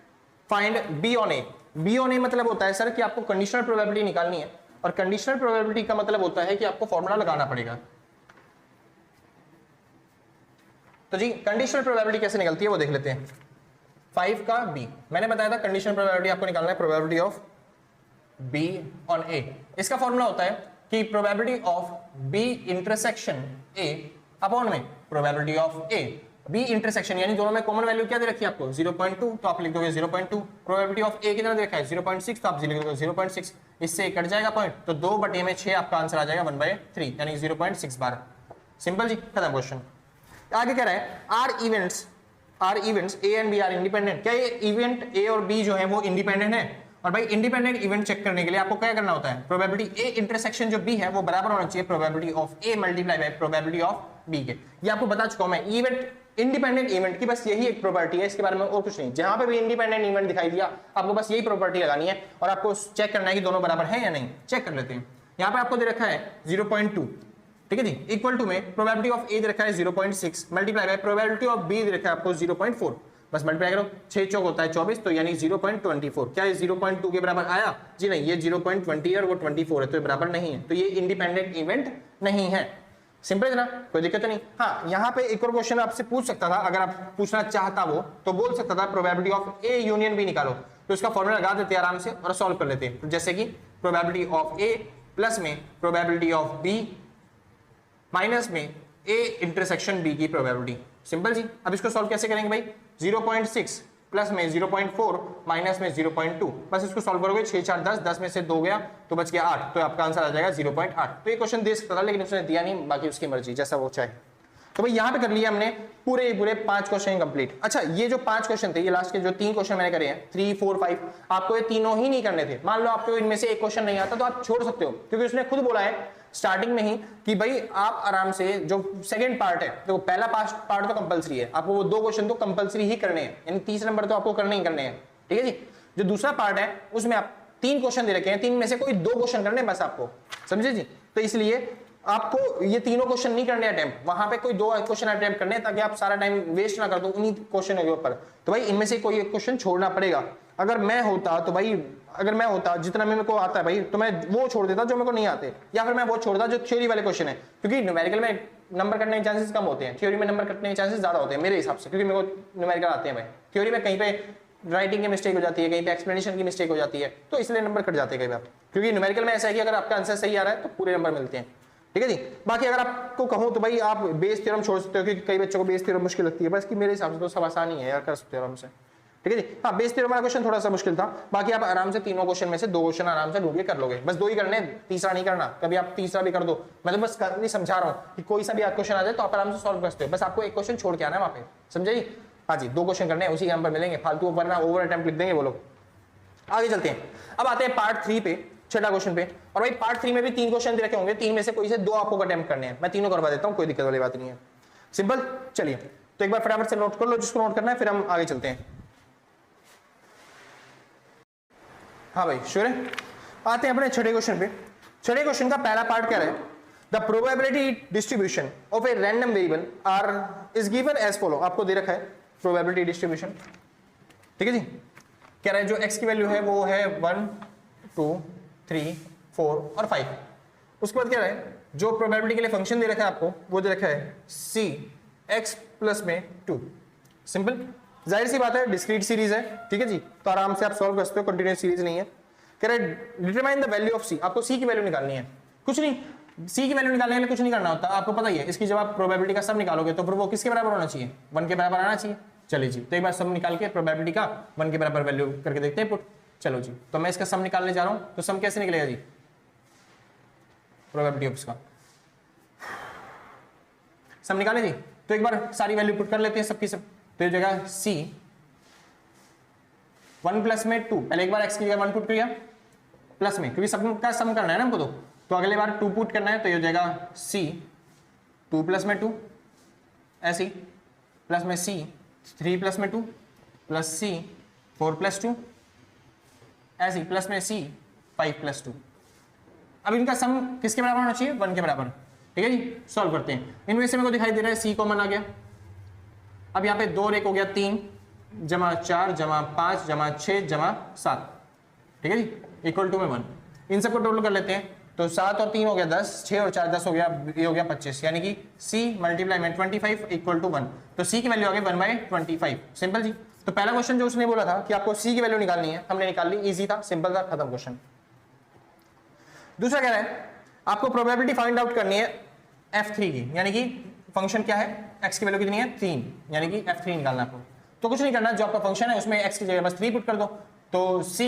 find B on A. B on A मतलब होता है सर कि आपको कंडीशनल प्रोबेबिलिटी निकालनी है, और कंडीशनल प्रोबेबिलिटी का मतलब होता है कि आपको फॉर्मूला लगाना पड़ेगा। तो जी कंडीशनल प्रोबेबिलिटी कैसे निकलती है वो देख लेते हैं। 5 का बी मैंने बताया था, कंडीशनल प्रोबेबिलिटी आपको निकालना है probability of B on A. इसका फॉर्मूला होता है कि probability of B intersection A upon में probability of A B intersection, यानी दोनों में कॉमन वैल्यू क्या दे रखी है आपको 0.2, तो आप लिख दोगे 0.2। प्रोबेबिलिटी ऑफ ए कितना दे रखा है 0.6, तो आप लिख दोगे 0.6, इससे कट जाएगा पॉइंट, तो 2/6 आपका आंसर आ जाएगा 1/3 यानी 0.6 बार। सिंपल जी, खत्म क्वेश्चन। आगे कह रहा है are events A and B are independent. क्या ये इवेंट ए और बी जो है वो इंडिपेंडेंट है? और भाई इंडिपेंडेंट इवेंट चेक करने के लिए आपको क्या करना होता है, प्रोबेबिलिटी ए इंटरसेक्शन जो बी है वो बराबर होना चाहिए probability of A multiply by probability of B के। ये आपको बता चुका हूं मैं, इवेंट इंडिपेंडेंट इवेंट की बस यही एक प्रॉपर्टी है, इसके बारे में और कुछ नहीं। जहां पे भी इंडिपेंडेंट इवेंट दिखाई दिया आपको बस यही प्रॉपर्टी लगानी है, और आपको चेक करना है कि दोनों बराबर है या नहीं। चेक कर लेते हैं। यहाँ पे आपको दे रखा है 0.2, ठीक है जी, इक्वल टू में प्रोबेबिलिटी ऑफ ए दे रखा है 0.6 multiply by probability of B दे रखा है आपको 0.4, बस मल्टीप्लाई करो, 6 चौक होता है 24, तो यानी 0.24। क्या ये 0.2 के बराबर आया? जी नहीं, ये 0.20 है और वो 24 है, तो ये बराबर नहीं है, तो ये इंडिपेंडेंट इवेंट नहीं है। सिंपल है ना, कोई दिक्कत नहीं। हाँ, यहाँ पे एक और क्वेश्चन आपसे पूछ सकता था, अगर आप पूछना चाहता वो तो बोल सकता था probability of A union B निकालो, तो इसका फॉर्मूला लगा देते आराम से और सॉल्व कर लेते हैं। तो जैसे कि प्रोबेबिलिटी ऑफ ए प्लस में प्रोबेबिलिटी ऑफ बी माइनस में ए इंटरसेक्शन बी की प्रोबेबिलिटी। सिंपल जी। अब इसको सॉल्व कैसे करेंगे भाई, 0.6 प्लस में 0.4 माइनस में 0.2, बस इसको सॉल्व करोगे 6 4 10, 10 में से 2 गया तो बच गया 8, तो आपका आंसर आ जाएगा 0.8। तो ये क्वेश्चन दे सकता था लेकिन उसने दिया नहीं, बाकी उसकी मर्जी जैसा वो चाहे। तो भाई यहाँ पे कर लिया हमने पूरे 5 क्वेश्चन कंप्लीट। अच्छा, ये जो 5 क्वेश्चन थे, ये लास्ट के जो 3 क्वेश्चन मैंने करे हैं 3 4 5, आपको ये तीनों ही नहीं करने थे। मान लो आपको इनमें से एक क्वेश्चन नहीं आता तो आप छोड़ सकते हो, क्योंकि उसने खुद बोला है स्टार्टिंग में ही कि भाई आप आराम से जो सेकंड पार्ट है, तो पहला पार्ट तो कंपलसरी है, आपको वो 2 क्वेश्चन तो कंपलसरी ही करने हैं, यानी 30 नंबर तो आपको करने ही करने हैं, ठीक है जी। जो दूसरा पार्ट है उसमें आप 3 क्वेश्चन दे रखे हैं, 3 में से कोई 2 क्वेश्चन करने बस आपको, समझे जी। तो इसलिए आपको ये तीनों क्वेश्चन नहीं करने अटेम्प्ट, वहां पे कोई 2 क्वेश्चन अटेम्प्ट करने, ताकि आप सारा टाइम वेस्ट ना कर दो उन्हीं क्वेश्चन के ऊपर। तो भाई इनमें से कोई एक क्वेश्चन छोड़ना पड़ेगा। अगर मैं होता तो भाई, अगर मैं होता जितना मेरे को आता है भाई, तो मैं वो छोड़ देता जो मेरे को नहीं आते, या फिर मैं वो छोड़ता जो थ्योरी वाले क्वेश्चन है, क्योंकि न्यूमेरिकल में नंबर कटने के चांसेस कम होते हैं, थ्योरी में नंबर कटने के चांसेस ज्यादा होते हैं मेरे हिसाब से, क्योंकि मेरे को न्यूमेरिकल आते हैं भाई। थ्योरी में कहीं पे राइटिंग की मिस्टेक हो जाती है, कहीं पे एक्सप्लेनेशन की मिस्टेक हो जाती है, तो इसलिए नंबर कट जाते हैं कई बार। क्योंकि न्यूमेरिकल में ऐसा है कि अगर आपका आंसर सही आ रहा है तो पूरे नंबर मिलते हैं, ठीक है जी। बाकी अगर आपको कहूं तो भाई आप बेस थ्योरम छोड़ सकते हो, क्योंकि कई बच्चों को बेस थ्योरम मुश्किल लगती है, बस कि मेरे हिसाब से तो सब आसान ही है यार, कर सकते हो आराम से, ठीक है जी। हाँ, बेस थ्योरम वाला क्वेश्चन थोड़ा सा मुश्किल था, बाकी आप आराम से तीनों क्वेश्चन में से 2 क्वेश्चन आराम से ढूंढ के कर लोगे, बस 2 ही करने, तीसरा नहीं करना। कभी आप तीसरा भी कर दो, मैं तो बस नहीं समझा रहा हूँ कि कोई सा भी क्वेश्चन आ जाए तो आप आराम से सॉल्व कर सकते हो, बस आपको एक क्वेश्चन छोड़ के आना है वहां पे, समझे जी। हाँ जी, 2 क्वेश्चन करने हैं, उसी नंबर मिलेंगे, फालतू वरना ओवर अटेम्प्ट लिख देंगे वो लोग। आगे चलते हैं, अब आते हैं पार्ट 3 पे, छठा क्वेश्चन पे। और भाई पार्ट 3 में भी 3 क्वेश्चन दे रखे होंगे, 3 में से कोई से 2 आपको अटेम्प्ट करने हैं, मैं तीनों करवा देता हूँ, कोई दिक्कत वाली बात नहीं है, सिंपल। चलिए, तो एक बार फटाफट से नोट कर लो जिसको नोट करना है, फिर हम आगे चलते हैं। हाँ भाई श्योर है। आते हैं अपने छठे क्वेश्चन पे। छठे क्वेश्चन का पहला पार्ट क्या है, the probability distribution of a random variable R is given as follow. आपको दे रखा है प्रोबेबिलिटी डिस्ट्रीब्यूशन, ठीक है जी। कह रहा है जो x की वैल्यू है वो है 1 2 3 4 और 5। उसके बाद कह रहा है जो प्रोबेबिलिटी के लिए फंक्शन दे रखा है आपको वो दे रखा है c x प्लस में 2। सिंपल, जाहिर सी बात है डिस्क्रीट सीरीज है, ठीक है जी, तो आराम से आप सॉल्व कर सकते हो, कंटिन्यूअस सीरीज नहीं है। कह रहा है determine the value of c, आपको c की वैल्यू निकालनी है। कुछ नहीं, c की वैल्यू निकालने के लिए कुछ नहीं करना होता, आपको पता ही है। इसकी जब आप प्रोबेबिलिटी का सम निकालोगे तो फिर वो किसके बराबर होना चाहिए, 1 के बराबर आना चाहिए। चलिए जी, तो एक बार सम निकाल के प्रोबेबिलिटी का 1 के बराबर वैल्यू करके देखते हैं पुट। चलो जी, तो मैं इसका सम निकालने जा रहा हूं, तो सम कैसे निकलेगा जी, प्रोबेबिलिटी ऑफ इसका सम निकाले जी। तो एक बार सारी वैल्यू पुट कर लेते हैं सबकी सब। तो ये जगह c 1 प्लस में 2, पहले एक बार x की जगह 1 पुट किया प्लस में, क्योंकि सबका सम करना है ना हमको, तो अगले बार 2 पुट करना है। तो ये हो जाएगा c 2 प्लस में 2 ऐसी, प्लस में c 3 प्लस में 2 प्लस c 4 प्लस 2 ऐसी, प्लस में c 5 प्लस 2। अब इनका सम किसके बराबर होना चाहिए, 1 के बराबर, ठीक है जी। सॉल्व करते हैं। इनमें से मेरे को दिखाई दे रहा है c कॉमन आ गया। अब यहाँ पे 2 और 1 हो गया 3 जमा 4 जमा 5 जमा 6 जमा 7, ठीक है जी, इक्वल टू में 1। इन सबको टोटल कर लेते हैं। तो 7 और 3 हो गया 10, 6 और 4 10 हो गया, ये हो गया 25, यानी कि c मल्टीप्लाई में 25 इक्वल टू 1। तो c की वैल्यू आ गई 1/25। सिंपल जी। तो पहला क्वेश्चन जो उसने बोला था कि आपको c की वैल्यू निकालनी है, हमने निकाल ली, इजी था, सिंपल था, खत्म क्वेश्चन। दूसरा कह रहा है आपको प्रोबेबिलिटी फाइंड आउट करनी है f3 की, यानी कि फंक्शन क्या है, x की वैल्यू कितनी है 3, यानी कि f3 निकालना आपको। तो कुछ नहीं करना, जो आपका फंक्शन है उसमें x की जगह बस 3 पुट कर दो। तो c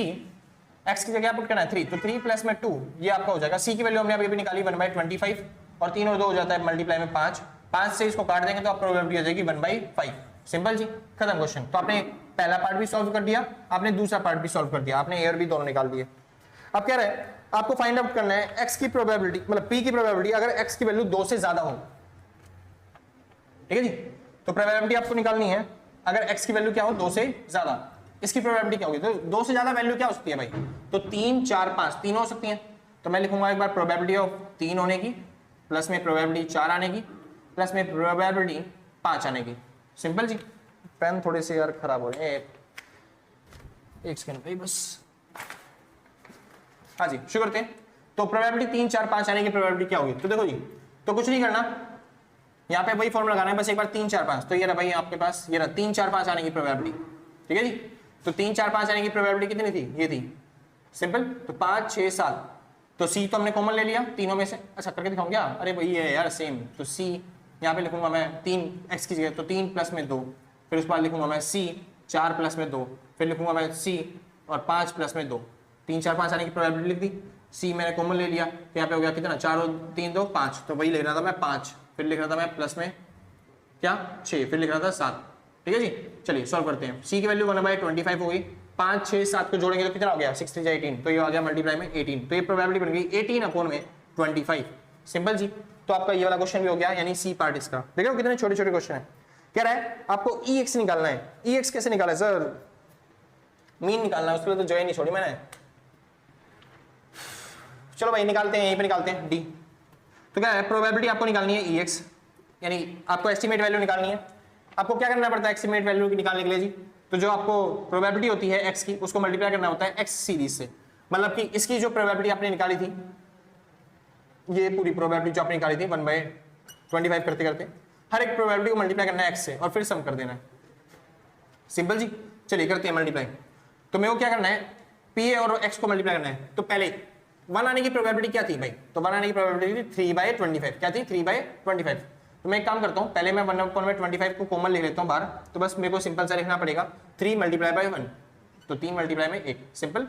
x की जगह पुट करना है 3, तो 3 प्लस में 2 ये आपका हो जाएगा। c की वैल्यू हमने अभी निकाली 1/25, और 3 और 2 हो जाता है मल्टीप्लाई में 5, 5 से इसको काट देंगे तो आप प्रोबेबिलिटी हो जाएगी 1/5। सिंपल जी, खत्म क्वेश्चन। तो आपने पहला पार्ट भी सॉल्व कर दिया, आपने दूसरा पार्ट भी सॉल्व कर दिया, आपने ए और बी दोनों निकाल दिए। अब कह रहे हैं आपको फाइंड आउट करना है x की प्रोबेबिलिटी, मतलब p की प्रोबेबिलिटी अगर x की वैल्यू 2 से ज्यादा हो, ठीक है जी। तो प्रोबेबिलिटी आपको निकालनी है अगर x की वैल्यू क्या हो 2 से ज्यादा, इसकी प्रोबेबिलिटी क्या होगी, तो 2 से ज्यादा वैल्यू क्या हो सकती है भाई, तो 3 4 5 तीनों हो सकती हैं। तो मैं लिखूंगा एक बार प्रोबेबिलिटी ऑफ 3 होने की, प्लस में प्रोबेबिलिटी 4 आने की, प्लस में प्रोबेबिलिटी 5 आने की। सिंपल जी। पेन थोड़े से यार खराब हो रहे हैं, एक सेकंड भाई बस। हाँ जी, शुरू करते हैं। तो प्रोबेबिलिटी 3 4 5 आने की प्रोबेबिलिटी क्या होगी, तो देखो जी, तो कुछ नहीं करना, यहाँ पे वही फॉर्मूला लगाना है, बस एक बार 3 4 5। तो ये रहा भाई आपके पास, ये रहा 3 4 5 आने की प्रोबेबिलिटी, ठीक है जी। तो 3 4 5 आने की प्रोबेबिलिटी कितनी थी, ये थी। सिंपल, तो 5 6 7, तो सी तो हमने कॉमन ले लिया तीनों में से। अच्छा करके दिखाऊं क्या, अरे वही है यार सेम। तो सी यहाँ पे लिखूंगा मैं 3 x की जगह, तो 3 प्लस में 2, फिर उसके बाद लिखूंगा मैं c 4 प्लस में 2, फिर लिखूंगा मैं c और 5 प्लस में 2। 3 4 5 आने की प्रोबेबिलिटी लिख दी, c मैंने कॉमन ले लिया, तो यहाँ पे हो गया कितना 4 और 3 2 5, तो वही लिख रहा था मैं 5, फिर लिख रहा था मैं प्लस में क्या 6, फिर लिख रहा था 7, ठीक है जी। चलिए सॉल्व करते हैं। c की वैल्यू 1/25 हो गई, 5 6 7 को जोड़ेंगे तो कितना हो गया 6 3 18, तो ये आ गया मल्टीप्लाई में 18, तो ये प्रोबेबिलिटी बन गई 18/25। सिंपल जी। तो आपका ये वाला क्वेश्चन भी हो गया, यानी सी पार्ट इसका। देखो कितने छोटे छोटे क्वेश्चन है। कह रहा है आपको EX निकालना है। EX कैसे निकाला है सर, मीन निकालना है, उसके लिए तो जॉइन नहीं छोड़ी मैंने। चलो भाई निकालते हैं, यहीं पे निकालते हैं डी। तो क्या है प्रोबेबिलिटी आपको निकालनी है EX, यानी आपको एस्टिमेट वैल्यू निकालनी है। आपको क्या करना पड़ता है एस्टिमेट वैल्यू निकालने के लिए जी, तो जो आपको प्रोबेबिलिटी होती है x की, उसको मल्टीप्लाई करना होता है x सीरीज से। मतलब कि इसकी जो प्रोबेबिलिटी आपने निकाली थी, ये पूरी प्रोबेबिलिटी जो आपने निकाली थी 1/25 करते करते, हर एक प्रोबेबिलिटी को मल्टीप्लाई करना है x से और फिर सम कर देना है। सिंपल जी। चलिए करते हैं मल्टीप्लाई। तो मेरे को क्या करना है, p और x को मल्टीप्लाई करना है। तो पहले 1 आने की प्रोबेबिलिटी क्या थी भाई, तो 1 आने की प्रोबेबिलिटी थी 3/25। क्या थी 3/25। तो मैं एक काम करता हूँ, पहले मैं 1/25 को कॉमन लिख लेता हूँ बाहर, तो बस मेरे को सिंपल सा लिखना पड़ेगा 3 × 1, तो 3 × 1 सिंपल,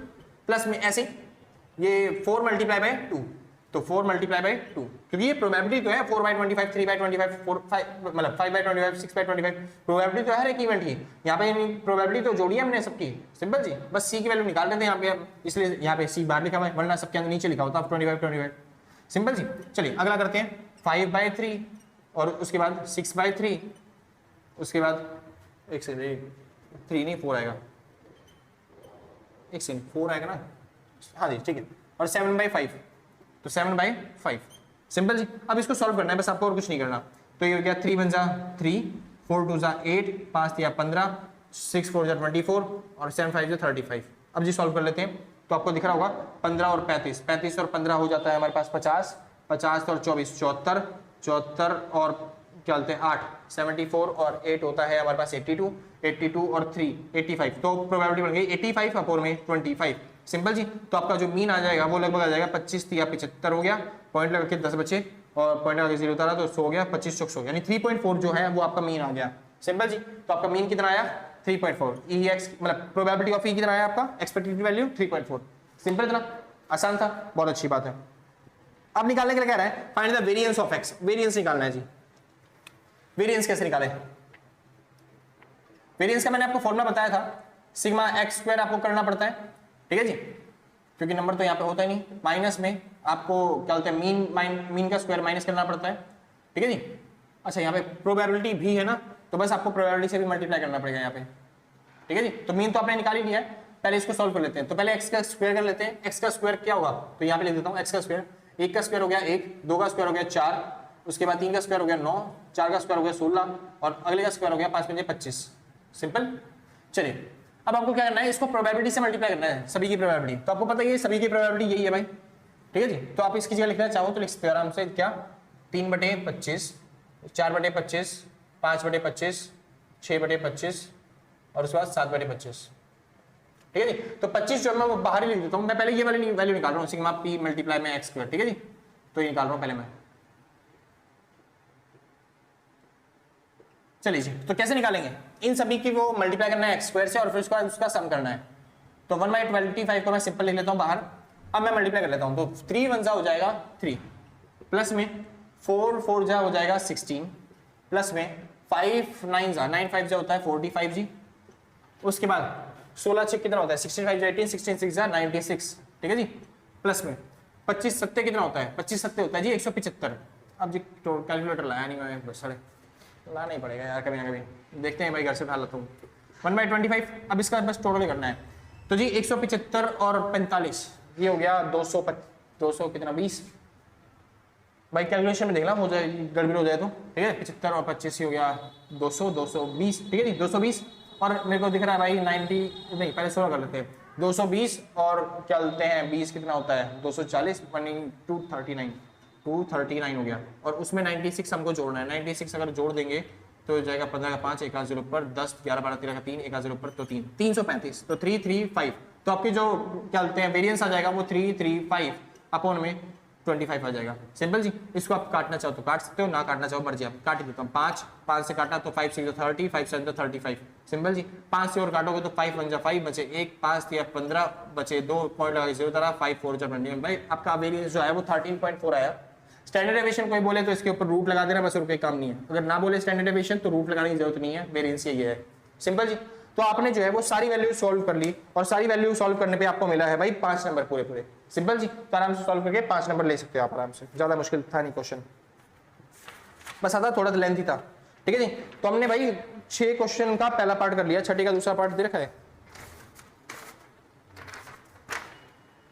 प्लस में ऐसे ये 4 × 2, तो 4 × 2, क्योंकि ये प्रोबेबिलिटी तो है 4/25 3/25 4 5 मतलब 5/25 6/25, प्रोबेबिलिटी तो है हर एक इवेंट की। यहाँ पे प्रोबेबिलिटी तो जोड़ी है हमने सबकी। सिंपल जी। बस सी की वैल्यू निकाल देते हैं यहाँ पे, इसलिए यहाँ पे सी बाहर लिखा हुआ है, वरना सबके अंदर नीचे लिखा होता है 25। सिंपल जी। चलिए अगला करते हैं 5/3 और उसके बाद 6/3, उसके बाद एक सेकंड 3 नहीं 4 आएगा, एक सेकंड 4 आएगा ना, हाँ जी ठीक है, और 7/5, तो 7/5 सिंपल जी। अब इसको सॉल्व करना है बस आपको, और कुछ नहीं करना। तो ये हो गया 3 1 जा 3, 4 2 जा 8, 5 3 15, 6 4 जा 24 और 7 5 जा 35। अब जी सॉल्व कर लेते हैं। तो आपको दिख रहा होगा 15 और 35, 35 और 15 हो जाता है हमारे पास 50, 50 और 24 74, 74 और क्या बोलते हैं 8, 74 और 8 होता है हमारे पास 82, 82 और 3 85। तो प्रोबेबिलिटी बन गई 85 अपोर में 25। सिंपल जी। तो आपका जो मीन आ जाएगा वो लगभग आ जाएगा 25 या 75 हो गया, पॉइंट लगा के 10 बचे और पॉइंट लगा के 0 उतारा तो 100 हो गया, 25 चौक 100, यानी 3.4 जो है वो आपका मीन आ गया। सिंपल जी। तो आपका मीन कितना आया 3.4, EX मतलब प्रोबेबिलिटी ऑफ E कितना आया आपका, एक्सपेक्टेड वैल्यू 3.4। सिंपल, इतना आसान था, बहुत अच्छी बात है। अब निकालने के लिए कह रहा है find the variance of x, variance निकालना है जी। वेरिएंस कैसे निकाले, वेरिएंस का मैंने आपको फॉर्मूला बताया था, सिग्मा एक्स स्क्वायर आपको करना पड़ता है, ठीक है जी, क्योंकि नंबर तो यहाँ पे होता ही नहीं, माइनस में आपको क्या बोलते हैं मीन का स्क्वायर माइनस करना पड़ता है, ठीक है जी। अच्छा यहाँ पे प्रोबेबिलिटी भी है ना, तो बस आपको प्रोबेबिलिटी से भी मल्टीप्लाई करना पड़ेगा यहाँ पे, ठीक है जी। तो मीन तो आपने निकाल ही लिया है, पहले इसको सॉल्व कर लेते हैं। तो पहले एक्स का स्क्वायर कर लेते हैं। एक्स का स्क्वायर क्या होगा, तो यहाँ पे लिख देता हूँ एक्स का स्क्वायर, 1 का स्क्वायर हो गया 1, 2 का स्क्वायर हो गया 4, उसके बाद 3 का स्क्वायर हो गया 9, 4 का स्क्वायर हो गया 16 और अगले का स्क्वायर हो गया 5 5 25। सिंपल। चलिए अब आपको क्या करना है, इसको प्रोबेबिलिटी से मल्टीप्लाई करना है, सभी की प्रोबेबिलिटी। तो आपको पता है सभी की प्रोबेबिलिटी यही है भाई, ठीक है जी। तो आप इसकी जगह लिखना चाहो तो लिख सकते हो आराम से, क्या 3/25, 4/25, 5/25, 6/25 और उसके बाद 7/25, ठीक है जी। तो 25 जो मैं वो बाहर ही लिख देता हूँ, मैं पहले ये वाली वैल्यू निकाल रहा हूँ, सिग्मा p मल्टीप्लाई में एक्स स्क्वायर, ठीक है जी। तो ये निकाल रहा हूँ पहले मैं। चलिए जी, तो कैसे निकालेंगे, इन सभी की वो मल्टीप्लाई करना है एक्स स्क्वायर से और फिर उसका सम करना है। तो 1/25 को मैं सिंपल लिख लेता हूँ बाहर। अब मैं मल्टीप्लाई कर लेता हूँ, तो 3 1 जा हो जाएगा 3, प्लस में 4 4 जा हो जाएगा 16, प्लस में 5 9 जा 9 5 जा होता है 45 जी। उसके बाद 16 6 कितना होता है 65 18, 16 6 जा 96, ठीक है जी। प्लस में 25 7 कितना होता है, 25 7 होता है जी 175। अब जी तो कैलकुलेटर लाया नहीं मैं, सड़े लाना ही पड़ेगा यार कभी ना कभी, देखते हैं भाई घर से उठा लेता हूँ। 1/25। अब इसका बस टोटल करना है, तो जी 175 और 45 ये हो गया 200 कितना 20। भाई कैलकुलेशन में देखना हो जाए गड़बड़ हो जाए तो, ठीक है। 75 और 25 हो गया 200 220, ठीक है जी 220। और मेरे को दिख रहा है भाई 90 नहीं, पहले 16 कर लेते हैं, 220 और क्या बोलते हैं 20 कितना होता है 240, 239 हो गया। और उसमें 96 हमको जोड़ना है, 96 अगर जोड़ देंगे तो हो जाएगा 15 का 5, 1 0 पर 10 11 12 13 का 3, 1 0 पर तो 3 335, तो 335। तो आपके जो क्या बोलते हैं वेरिएंस आ जाएगा वो 335 अपॉन में 25 आ जाएगा। सिंपल जी। इसको आप काटना चाहो तो काट सकते हो, ना काटना चाहो मर्जी, आप काट देता हूँ। 5 से काटा तो 5 6 30, 5 7 35। सिंपल जी। 5 से और काटोगे तो 5 1 5 बचे 1, 5 3 15 बचे 2, पॉइंट लगा 0 तरह 5 4 21। भाई आपका वेरिएंस जो है वो 13.4 आया। स्टैंडर्ड डेविएशन कोई बोले तो इसके ऊपर रूट लगा देना, बस और कोई काम नहीं है। अगर ना बोले स्टैंडर्ड डेविएशन तो रूट लगाने की जरूरत नहीं है, वेरिएंस ये है। सिंपल जी। तो आपने जो है वो सारी वैल्यू सॉल्व कर ली और सारी वैल्यू सॉल्व करने पे आपको मिला है भाई 5 नंबर पूरे। सिंपल जी। तो आराम से सॉल्व करके 5 नंबर ले सकते हो आप आराम से, ज्यादा मुश्किल था नहीं क्वेश्चन, बस आता थोड़ा लेंथी था, ठीक है जी। तो हमने भाई 6 क्वेश्चन का पहला पार्ट कर लिया, छठे का दूसरा पार्ट दे रखा है।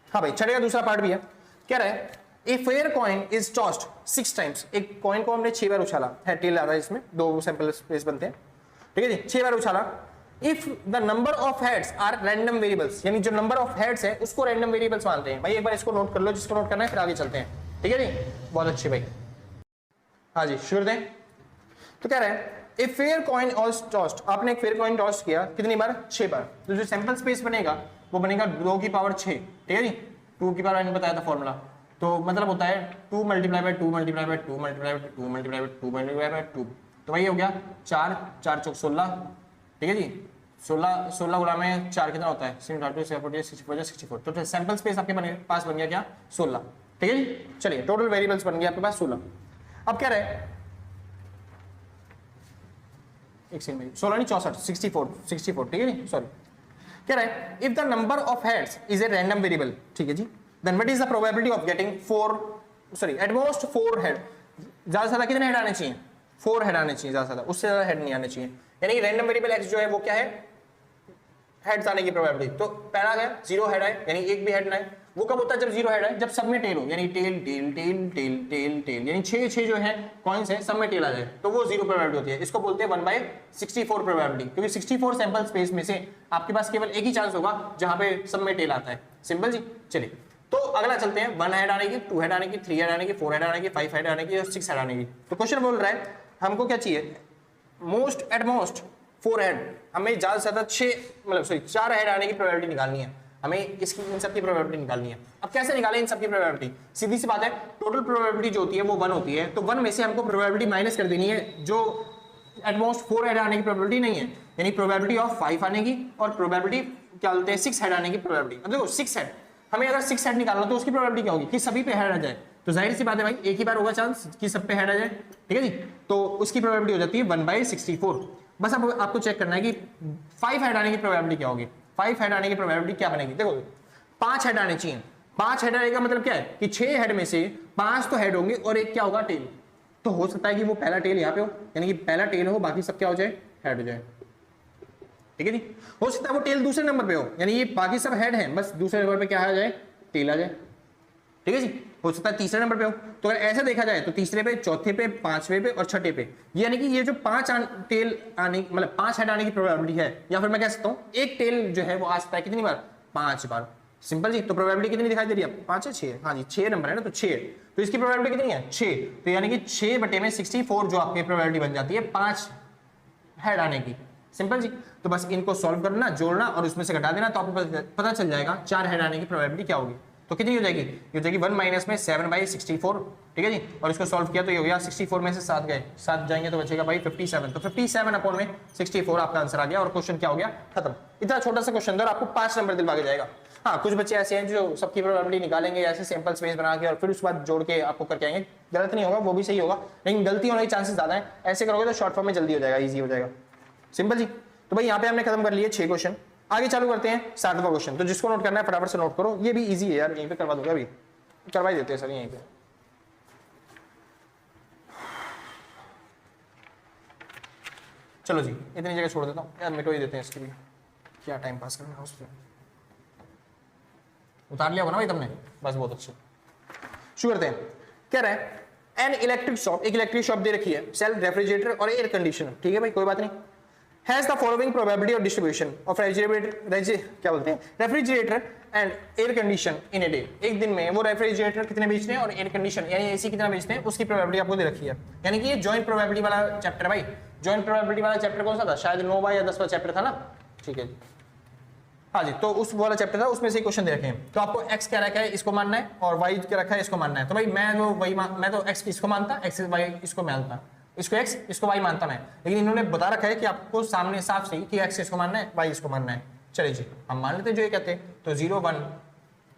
हाँ भाई छठे का दूसरा पार्ट भी है। कह रहा है A fair coin is tossed 6 times। एक कॉइन को हमने 6 बार उछाला है, टेल आ रहा है इसमें, 2 सैंपल स्पेस बनते हैं, ठीक है जी। 6 बार उछाला। If the number of heads are random variables, यानी जो नंबर ऑफ हेड्स है उसको रैंडम वेरिएबल्स मानते हैं। भाई एक बार इसको नोट कर लो, जिसको नोट करना है, फिर आगे चलते हैं, ठीक है जी। बहुत अच्छी भाई, हाँ जी शुरू करते हैं। तो कह रहा है a fair coin was tossed, आपने एक फेयर कॉइन टॉस किया कितनी बार 6 बार। तो जो सैंपल स्पेस बनेगा वो बनेगा 2 की पावर 6, ठीक है जी। 2 की पावर मैंने बताया था फॉर्मूला, तो मतलब होता है 2 multiply by 2 multiply by 2 multiply by 2 multiply by 2 multiply by 2। तो भाई हो गया 4 4 चौक 16, ठीक है जी। 16 गुणा में 4 कितना होता है 64। तो सैंपल स्पेस आपके पास बन गया क्या 16, ठीक है जी। चलिए टोटल वेरिएबल्स बन गया आपके पास 16। अब क्या रहे एक सेकंड में 16 नहीं 64, 64 ठीक है जी, सॉरी। क्या रहे if the number of heads is a random variable, ठीक है जी, then what is the probability of getting 4 sorry at most 4 head, ज्यादा से ज्यादा कितने हेड आने चाहिए 4 हेड आने चाहिए, ज्यादा से ज्यादा, उससे ज्यादा हेड नहीं आने चाहिए। यानी रैंडम वेरिएबल x जो है वो क्या है हेड्स आने की प्रोबेबिलिटी। तो पहला क्या, जीरो हेड है यानी एक भी हेड ना है। वो कब होता है, जब जीरो हेड है, जब सब में टेल हो, यानी tail tail tail tail tail tail, यानी छह जो है कॉइन्स है सब में टेल आ जाए, तो वो जीरो प्रोबेबिलिटी होती है। इसको बोलते हैं 1/64 प्रोबेबिलिटी, क्योंकि 64 सैंपल स्पेस में से आपके पास केवल एक ही चांस होगा जहां पे सब में टेल आता है। सिंपल जी। चलिए तो अगला चलते हैं, 1 हेड आने की, 2 हेड आने की, 3 हेड आने की, 4 हेड आने की, 5 हेड आने की और 6 हेड आने की। तो क्वेश्चन बोल रहा है हमको क्या चाहिए, मोस्ट एट मोस्ट 4 हेड, हमें ज्यादा से ज्यादा 6 मतलब सॉरी 4 हेड आने की प्रोबेबिलिटी निकालनी है, हमें इसकी इन सब की प्रोबेबिलिटी निकालनी है। अब कैसे निकालें इन सब की प्रोबेबिलिटी, सीधी सी बात है, टोटल प्रोबेबिलिटी जो होती है वो 1 होती है, तो 1 में से हमको प्रोबेबिलिटी माइनस कर देनी है जो एटमोस्ट 4 हेड आने की प्रोबेबिलिटी नहीं है, यानी प्रोबेबिलिटी ऑफ 5 आने की और प्रोबेबिलिटी क्या बोलते हैं 6 हेड आने की प्रोबेबिलिटी। अब देखो 6 हेड, हमें अगर 6 हेड निकालना तो उसकी प्रोबेबिलिटी क्या होगी कि सभी पे हेड आ जाए, तो जाहिर सी बात है भाई एक ही बार होगा चांस कि सब पे हेड आ जाए, ठीक है जी। तो उसकी प्रोबेबिलिटी हो जाती है 1/64। बस अब आपको चेक करना है कि 5 हेड आने की प्रोबेबिलिटी क्या होगी। 5 हेड आने की प्रोबेबिलिटी क्या बनेगी, देखो 5 हेड आने चाहिए, 5 हेड आने का मतलब क्या है कि 6 हेड में से 5 तो हेड होंगे और एक क्या होगा टेल, तो हो सकता है कि वो पहला टेल यहाँ पे हो, यानी कि पहला टेल हो बाकी सब क्या हो जाए हेड हो जाए, ठीक है जी। हो सकता है वो टेल दूसरे नंबर पे हो, यानी ये बाकी सब हेड हैं बस दूसरे नंबर पे क्या आ जाए टेल आ जाए, ठीक है जी। हो सकता है तीसरे नंबर पे हो, तो अगर ऐसा देखा जाए तो तीसरे पे, चौथे पे, पांचवे पे और छठे पे, यानी कि ये जो 5 टेल आने मतलब 5 हेड आने की प्रोबेबिलिटी है, या फिर मैं कह सकता हूँ एक टेल जो है वो आ सकता है कितनी बार, 5 बार। सिंपल जी। तो प्रोबेबिलिटी कितनी दिखाई दे रही है, 5 है 6, हाँ जी 6 नंबर है ना, तो 6, तो इसकी प्रोबेबिलिटी कितनी है 6, तो यानी कि 6 बटे में 64 जो आपकी प्रोबेबिलिटी बन जाती है 5 हेड आने की। सिंपल जी। तो बस इनको सॉल्व करना, जोड़ना और उसमें से घटा देना, तो आपको पता चल जाएगा 4 हेड आने की प्रोबेबिलिटी क्या होगी। तो कितनी हो जाएगी, ये हो जाएगी 1 माइनस में 7/64, ठीक है जी। और इसको सॉल्व किया तो ये हो गया 64 में से 7 गए, 7 जाएंगे तो बचेगा भाई 57, तो 57 अपॉन में 64 आपका आंसर आ गया और क्वेश्चन क्या हो गया खत्म। इतना छोटा सा क्वेश्चन था और आपको 5 नंबर दिलवा के जाएगा। हाँ कुछ बच्चे ऐसे हैं जो सबकी प्रोबेबिलिटी निकालेंगे ऐसे सैंपल स्पेस बना के और फिर उसके बाद जोड़ के आपको करके आएंगे, गलत नहीं होगा, वो भी सही होगा, लेकिन गलती होने के चांसेस ज्यादा है। ऐसे करोगे तो शॉर्ट फॉर्म में जल्दी हो जाएगा, ईजी हो जाएगा। सिंपल जी। तो भाई यहाँ पे हमने खत्म कर लिए 6 क्वेश्चन, आगे चालू करते हैं 7वां क्वेश्चन। तो जिसको नोट करना है फटाफट से नोट करो, ये भी इजी है यार, यहीं पे करवा दूंगा, अभी करवा ही देते हैं सर यहीं पे। चलो जी इतनी जगह छोड़ देता हूँ यार, मिटो ही देते हैं इसके लिए, क्या टाइम पास करना है उस पर। उतार लिया होगा ना भाई तुमने, बस बहुत अच्छे। शुरू करते हैं। कह रहा है एन इलेक्ट्रिक शॉप, एक इलेक्ट्रिक शॉप दे रखी है, सेल रेफ्रिजरेटर और एयर कंडीशनर, ठीक है भाई कोई बात नहीं। Has the following probability of distribution of क्या बोलते हैं refrigerator and air condition in a day, एक दिन में वो रेफ्रिजरेटर कितने बेचते हैं और एयर कंडीशन यानी एसी कितना बेचते हैं उसकी प्रोबेबिलिटी आपको दे रखी है। यानी कि ये जॉइंट प्रोबेबिलिटी वाला चैप्टर भाई, जॉइंट प्रोबेबिलिटी वाला चैप्टर कौन सा था, शायद 9वां या 10वां चैप्टर था ना, ठीक है जी, हाँ जी। तो उस वाला चैप्टर था, उसमें से क्वेश्चन दे रखे हैं। तो आपको x क्या रखा है इसको मानना है और y क्या रखा है इसको मानना है। तो भाई मैं तो x इसको मानता, x y इसको मानता, इसको x इसको y मानता मैं, लेकिन इन्होंने बता रखा है कि आपको सामने साफ सही कि x इसको मानना है y इसको मानना है। चलिए जी हम मान लेते हैं जो ये कहते हैं, तो 0 1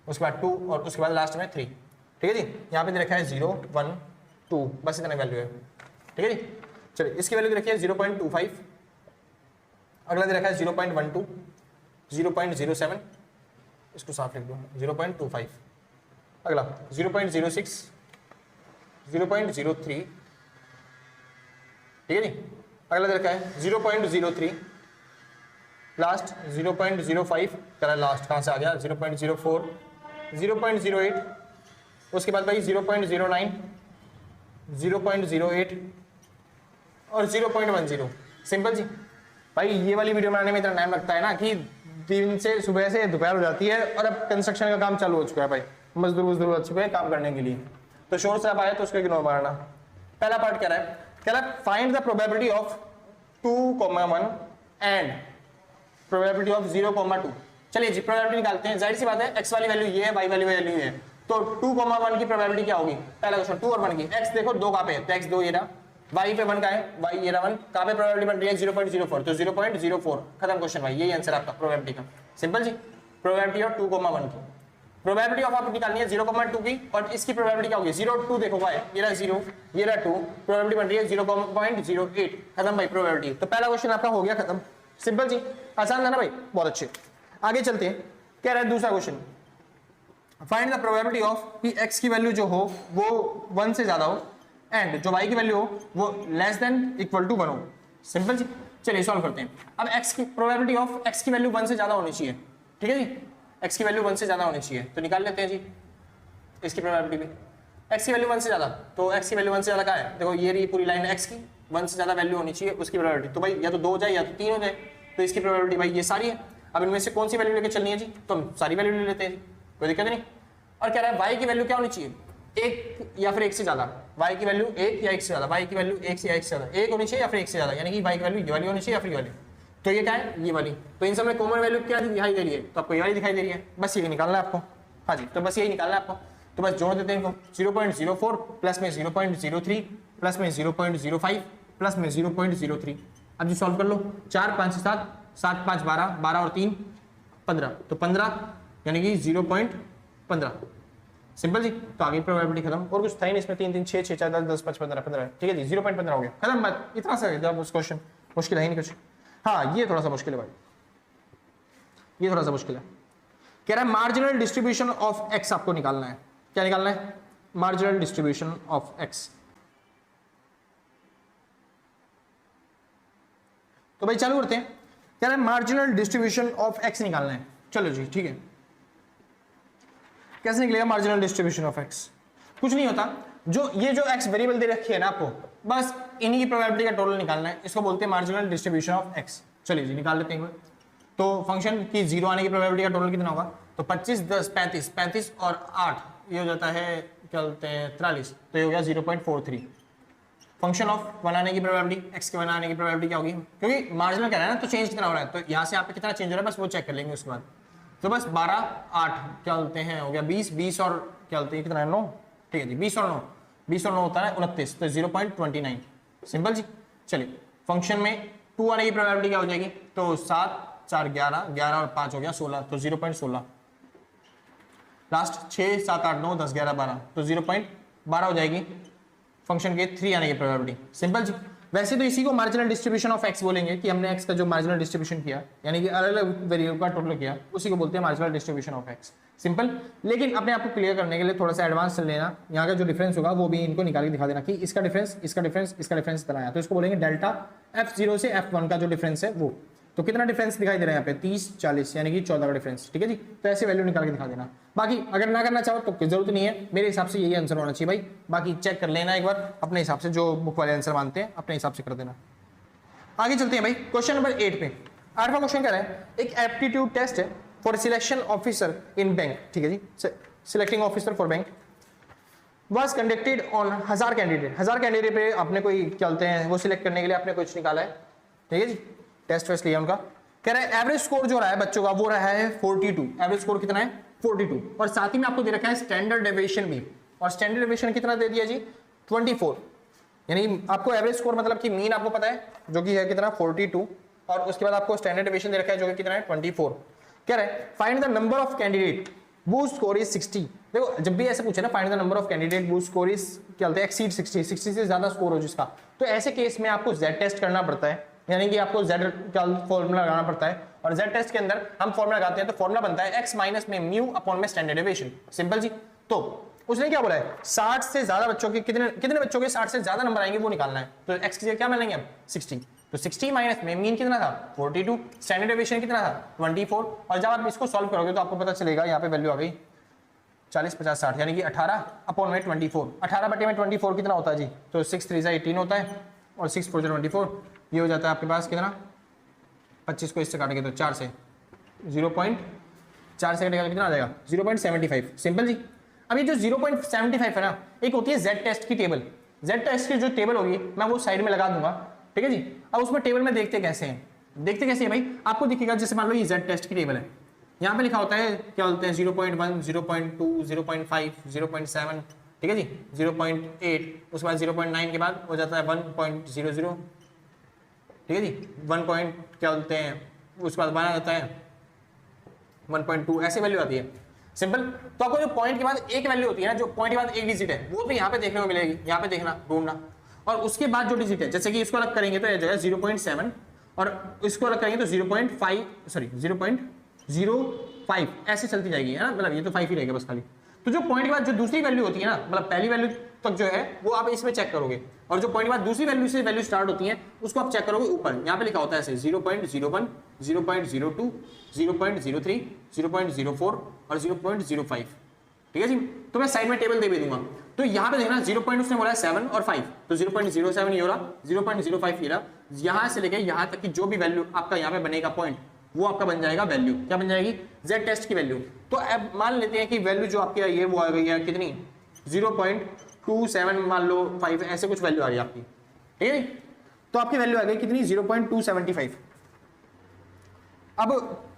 उसके बाद 2 और उसके बाद लास्ट में 3, ठीक है जी। यहाँ पे दे रखा है 0 1 2, बस इतना वैल्यू है, ठीक है जी। चलिए इसकी वैल्यू दे रखी है 0.25, अगला दे रखा है 0.12, 0.07, इसको साफ लिख दो 0.25, अगला 0.06, 0.03, ठीक है जी। अगला दे रखा है 0.03, लास्ट 0.05, करा लास्ट कहाँ से आ गया 0.04, 0.08, उसके बाद भाई 0.09, 0.08 और 0.10। सिंपल जी। भाई ये वाली वीडियो बनाने में इतना टाइम लगता है ना कि दिन से सुबह से दोपहर हो जाती है और अब कंस्ट्रक्शन का काम चालू हो चुका है भाई, मजदूर हो चुके हैं काम करने के लिए, तो शोर से अब आए तो उसको इग्नोर मारना। पहला पार्ट कह रहा है find the probability of 2,1 and probability of 0,2। चलिए जी प्रोबेबिलिटी निकालते हैं, जाहिर सी बात है x वाली वैल्यू ये है, y वाली वैल्यू ये है, तो 2,1 की प्रोबेबिलिटी क्या होगी, पहला क्वेश्चन 2 और 1 की। x देखो 2 कहाँ पे है, तो x 2 ये रहा, y पे 1 का है, y ये रहा 1, कहाँ पे प्रोबेबिलिटी बन रही है 0.04, तो 0.04 खत्म क्वेश्चन भाई, यही आंसर आपका प्रोबेबिलिटी का। Simple ji. प्रोबेबिलिटी ऑफ 2,1 की, प्रोबेबिलिटी ऑफ आपको निकालनी है 0,2 की, और इसकी प्रोबेबिलिटी क्या होगी 0.2, देखो भाई ये रहा 0 ये रहा 2, प्रोबेबिलिटी बन रही है 0.08, खत्म भाई प्रोबेबिलिटी। तो पहला क्वेश्चन आपका हो गया खत्म। सिंपल जी, आसान था ना भाई, बहुत अच्छे। आगे चलते हैं, कह रहा है दूसरा question find the probability of कि x की वैल्यू जो हो वो 1 से ज्यादा हो एंड जो y की वैल्यू हो वो लेस देन इक्वल टू 1 हो। सिंपल जी। चलिए सॉल्व करते हैं। अब x की प्रोबेबिलिटी ऑफ x की वैल्यू 1 से ज्यादा होनी चाहिए, ठीक है जी, x की वैल्यू 1 से ज्यादा होनी चाहिए, तो निकाल लेते हैं जी इसकी प्रोबेबिलिटी भी। x की वैल्यू 1 से ज्यादा, तो x की वैल्यू 1 से ज्यादा क्या है, देखो ये रही पूरी लाइन x की 1 से ज्यादा वैल्यू होनी चाहिए उसकी प्रोबेबिलिटी, तो भाई या तो 2 हो जाए या तो 3 हो जाए, तो इसकी प्रोबेबिलिटी भाई ये सारी है। अब इनमें से कौन सी वैल्यू लेके चलनी है जी, तो हम सारी वैल्यू ले लेते हैं जी, कोई दिक्कत नहीं। और कह रहा है y की वैल्यू क्या होनी चाहिए, 1 या फिर 1 से ज्यादा, y की वैल्यू 1 या 1 से ज्यादा, y की वैल्यू 1 या 1 से ज्यादा, 1 होनी चाहिए या फिर 1 से ज्यादा, यानी कि y की वैल्यू ये वाली होनी चाहिए या फिर ये वाली, तो ये क्या है, ये वाली। तो इन सब में कॉमन वैल्यू क्या दिखाई दे रही है, तो आपको ये वाली दिखाई दे रही है, बस ये निकालना है आपको। हाँ जी, तो बस यही निकालना है आपको, तो बस जोड़ देते हैं इनको, 0.04 प्लस में 0.03 प्लस में 0.05 प्लस में 0.03। अब जी सॉल्व कर लो, 4 5 7 7 5 12, 12 और 3 15, तो 15 यानी कि 0.15, सिंपल जी। तो आगे प्रोबेबिलिटी खत्म, और कुछ था ही नहीं इसमें, 3 3 6 6 4 10 10 5 15 15, ठीक है जी, 0.15 हो गया, खत्म बात, इतना सा है उस क्वेश्चन, मुश्किल है ही नहीं कुछ। हाँ ये थोड़ा सा मुश्किल है भाई, ये थोड़ा सा मुश्किल है। कह रहा है मार्जिनल डिस्ट्रीब्यूशन ऑफ एक्स आपको निकालना है, क्या निकालना है, मार्जिनल डिस्ट्रीब्यूशन ऑफ एक्स। तो भाई चालू करते हैं, कह रहा है मार्जिनल डिस्ट्रीब्यूशन ऑफ एक्स निकालना है, चलो जी ठीक है। कैसे निकलेगा मार्जिनल डिस्ट्रीब्यूशन ऑफ एक्स, कुछ नहीं होता, जो ये जो एक्स वेरिएबल दे रखी है ना आपको, बस इन्हीं की प्रोबेबिलिटी का टोटल निकालना है, इसको बोलते हैं मार्जिनल डिस्ट्रीब्यूशन ऑफ एक्स। चलिए जी निकाल लेते हैं। तो फंक्शन की 0 आने की प्रोबेबिलिटी का टोटल कितना होगा, तो 25 10 35 35 और 8 ये हो जाता है क्या बोलते हैं 43, तो ये हो गया 0.43। फंक्शन ऑफ 1 आने की प्रोबेबिलिटी, एक्स के 1 आने की प्रोबेबिलिटी क्या होगी, क्योंकि मार्जिनल कह रहा है ना, तो चेंज कितना हो रहा है, तो यहाँ से यहाँ पे कितना चेंज हो रहा है बस वो चेक कर लेंगे उसके बाद। तो बस 12 8 क्या बोलते हैं हो गया 20 20 और क्या बोलते हैं कितना है 9, ठीक है जी, 20 और 9 होता है 29, तो 0.29, सिंपल जी। चलिए फंक्शन में 2 आने की प्रोबेबिलिटी क्या हो जाएगी, तो 7 4 11 11 और 5 हो गया 16, तो 0.16। लास्ट 6 7 8 9 10 11 12, तो 0.12 हो जाएगी फंक्शन के 3 आने की प्रोबेबिलिटी, सिंपल जी। वैसे तो इसी को मार्जिनल डिस्ट्रीब्यूशन ऑफ एक्स बोलेंगे, कि हमने एक्स का जो मार्जिनल डिस्ट्रीब्यूशन किया, यानी कि अलग अलग वेरिएबल का टोटल किया, उसी को बोलते हैं marginal distribution of x, simple. लेकिन अपने आप को क्लियर करने के लिए थोड़ा सा एडवांस चल लेना, यहाँ का जो डिफरेंस होगा वो भी इनको निकाल के दिखा देना कि इसका डिफरेंस इसका डिफरेंस इसका डिफरेंस इतना आया, तो इसको बोलेंगे डेल्टा f0 से f1 का जो डिफरेंस है वो। तो कितना डिफरेंस दिखाई दे रहा है यहाँ पे 30 40, यानी कि 14 का डिफरेंस, ठीक है जी। तो ऐसे वैल्यू निकाल के दिखा देना, बाकी अगर ना करना चाहो तो कोई जरूरत नहीं है, मेरे हिसाब से यही आंसर होना चाहिए भाई, बाकी चेक कर लेना एक बार अपने हिसाब से, जो बुक वाले आंसर मानते हैं अपने हिसाब से कर देना। आगे चलते हैं भाई क्वेश्चन नंबर 8 पे। 8वां क्वेश्चन कह रहा है एक एप्टीट्यूड टेस्ट है for selection officer in bank, ठीक है जी, selecting officer for bank was conducted on 1000 candidate पे आपने कोई क्या बोलते हैं वो सिलेक्ट करने के लिए आपने कुछ निकाला है, ठीक है जी, टेस्ट वेस्ट लिया उनका। कह रहा है एवरेज स्कोर जो रहा है बच्चों का वो रहा है 42, एवरेज स्कोर कितना है 42, और साथ ही में आपको दे रखा है स्टैंडर्ड डेविएशन भी, और स्टैंडर्ड डेविएशन कितना दे दिया जी 24, यानी आपको एवरेज स्कोर मतलब कि मीन आपको पता है जो कि है कितना 42, और उसके बाद आपको स्टैंडर्ड डेविएशन दे रखा है जो कि कितना है 24। कह रहा है find the number of candidate whose score is 60। देखो जब भी ऐसे पूछे ना find the number of candidate whose score is क्या बोलते हैं एक्सीड 60 से ज्यादा स्कोर हो जिसका, तो ऐसे केस में आपको Z टेस्ट करना पड़ता है, यानी कि आपको Z का फॉर्मूला लगाना पड़ता है, और Z टेस्ट के अंदर हम फॉर्मूला लगाते हैं तो फॉर्मूला बनता है x माइनस में म्यू अपॉन में स्टैंडर्ड डेविएशन, सिंपल जी। तो उसने क्या बोला है 60 से ज्यादा बच्चों के कितने बच्चों के 60 से ज्यादा नंबर आएंगे वो निकालना है, तो x की जगह क्या मानेंगे हम 60, तो 60 माइनस में मीन कितना था 42, स्टैंडर्ड डेविएशन कितना था 24, और जब आप इसको सॉल्व करोगे तो आपको पता चलेगा यहाँ पे वैल्यू आ गई 40 50 60, यानी कि 18 अपॉन में 24, 18 बटे में 24 कितना होता है जी, तो 6 3 18 होता है, और 6 4 24, ये हो जाता है आपके पास कितना 25 को इससे काटेंगे तो 4 से 0.4 से कटेगा कितना आ जाएगा 0.75, सिंपल जी। अब ये जो 0.75 है ना, एक होती है Z टेस्ट की टेबल, Z टेस्ट की जो टेबल होगी मैं वो साइड में लगा दूंगा, ठीक है जी। अब उसमें टेबल में देखते कैसे हैं, देखते कैसे है भाई, आपको दिखेगा जैसे मान लो ये Z टेस्ट की टेबल है, यहाँ पे लिखा होता है क्या बोलते हैं 0.1 0.2 0.5 0.7, ठीक है जी, 0.8, उसके बाद 0.9 के बाद हो जाता है 1.00, ठीक है जी, 1 क्या बोलते हैं उसके बाद बना जाता है 1.2, ऐसे वैल्यू आती है, सिंपल। तो आपको जो पॉइंट के बाद एक वैल्यू होती है ना, जो पॉइंट के बाद एक डिजिट है वो तो यहाँ पे देखने को मिलेगी, यहाँ पे देखना ढूंढना, और उसके बाद जो डिजिट है जैसे कि इसको अलग करेंगे तो ये जो है 0.7, और इसको अलग करेंगे तो 0.05 ऐसे चलती जाएगी है ना, मतलब ये तो 5 ही रहेगा बस खाली। तो जो पॉइंट के बाद जो दूसरी वैल्यू होती है ना, मतलब पहली वैल्यू तक जो है वो आप इसमें चेक करोगे, और जो पॉइंट के बाद दूसरी वैल्यू से वैल्यू स्टार्ट होती है उसको आप चेक करोगे ऊपर, यहाँ पे लिखा होता है ऐसे 0.01, 0.02, 0.03, 0.04 और 0.05, ठीक है जी। तो मैं साइड में टेबल दे भी दूंगा, तो यहाँ पे देखना 0 पॉइंट उसने बोला है 7 और 5, तो 0.07 ये हो रहा, 0.05 ये रहा, यहाँ से लेके यहाँ तक की जो भी वैल्यू आपका यहाँ पे बनेगा पॉइंट, वो आपका बन जाएगा वैल्यू, क्या बन जाएगी, z टेस्ट की वैल्यू। तो अब मान लेते हैं कि वैल्यू जो आपकी आई है वो आ गई है कितनी, 0.27 मान लो 5, ऐसे कुछ वैल्यू आ रही है आपकी, ठीक है। तो आपकी वैल्यू आ गई कितनी, 0.275। अब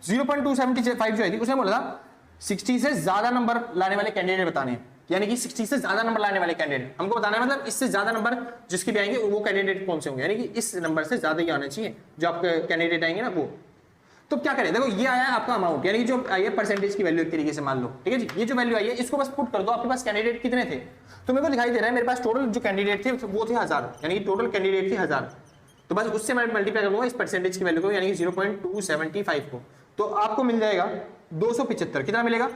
0.275 जो है उसने बोला था 60 से ज्यादा नंबर लाने वाले कैंडिडेट बताने हैं, यानी कि 60 से ज्यादा नंबर लाने वाले कैंडिडेट हमको बताना है, मतलब इससे ज्यादा नंबर जिसके भी आएंगे वो कैंडिडेट कौन से होंगे, यानी कि इस नंबर से ज्यादा ही आना चाहिए जो आपके कैंडिडेट आएंगे ना वो। तो क्या करें, देखो ये आया है आपका अमाउंट, यानी कि जो आई है परसेंटेज की वैल्यू एक तरीके से मान लो, ठीक है जी। ये जो वैल्यू आई है इसको बस पुट कर दो, आपके पास कैंडिडेट कितने थे, तो मेरे को दिखाई दे रहा है मेरे पास टोटल जो कैंडिडेट थे वो थे 1000, यानी कि टोटल कैंडिडेट थे 1000, तो बस उससे मैं मल्टीप्लाई करूंगा इस परसेंटेज की वैल्यू को, यानी कि 0.275 को, तो आपको मिल जाएगा 275। कितना मिलेगा,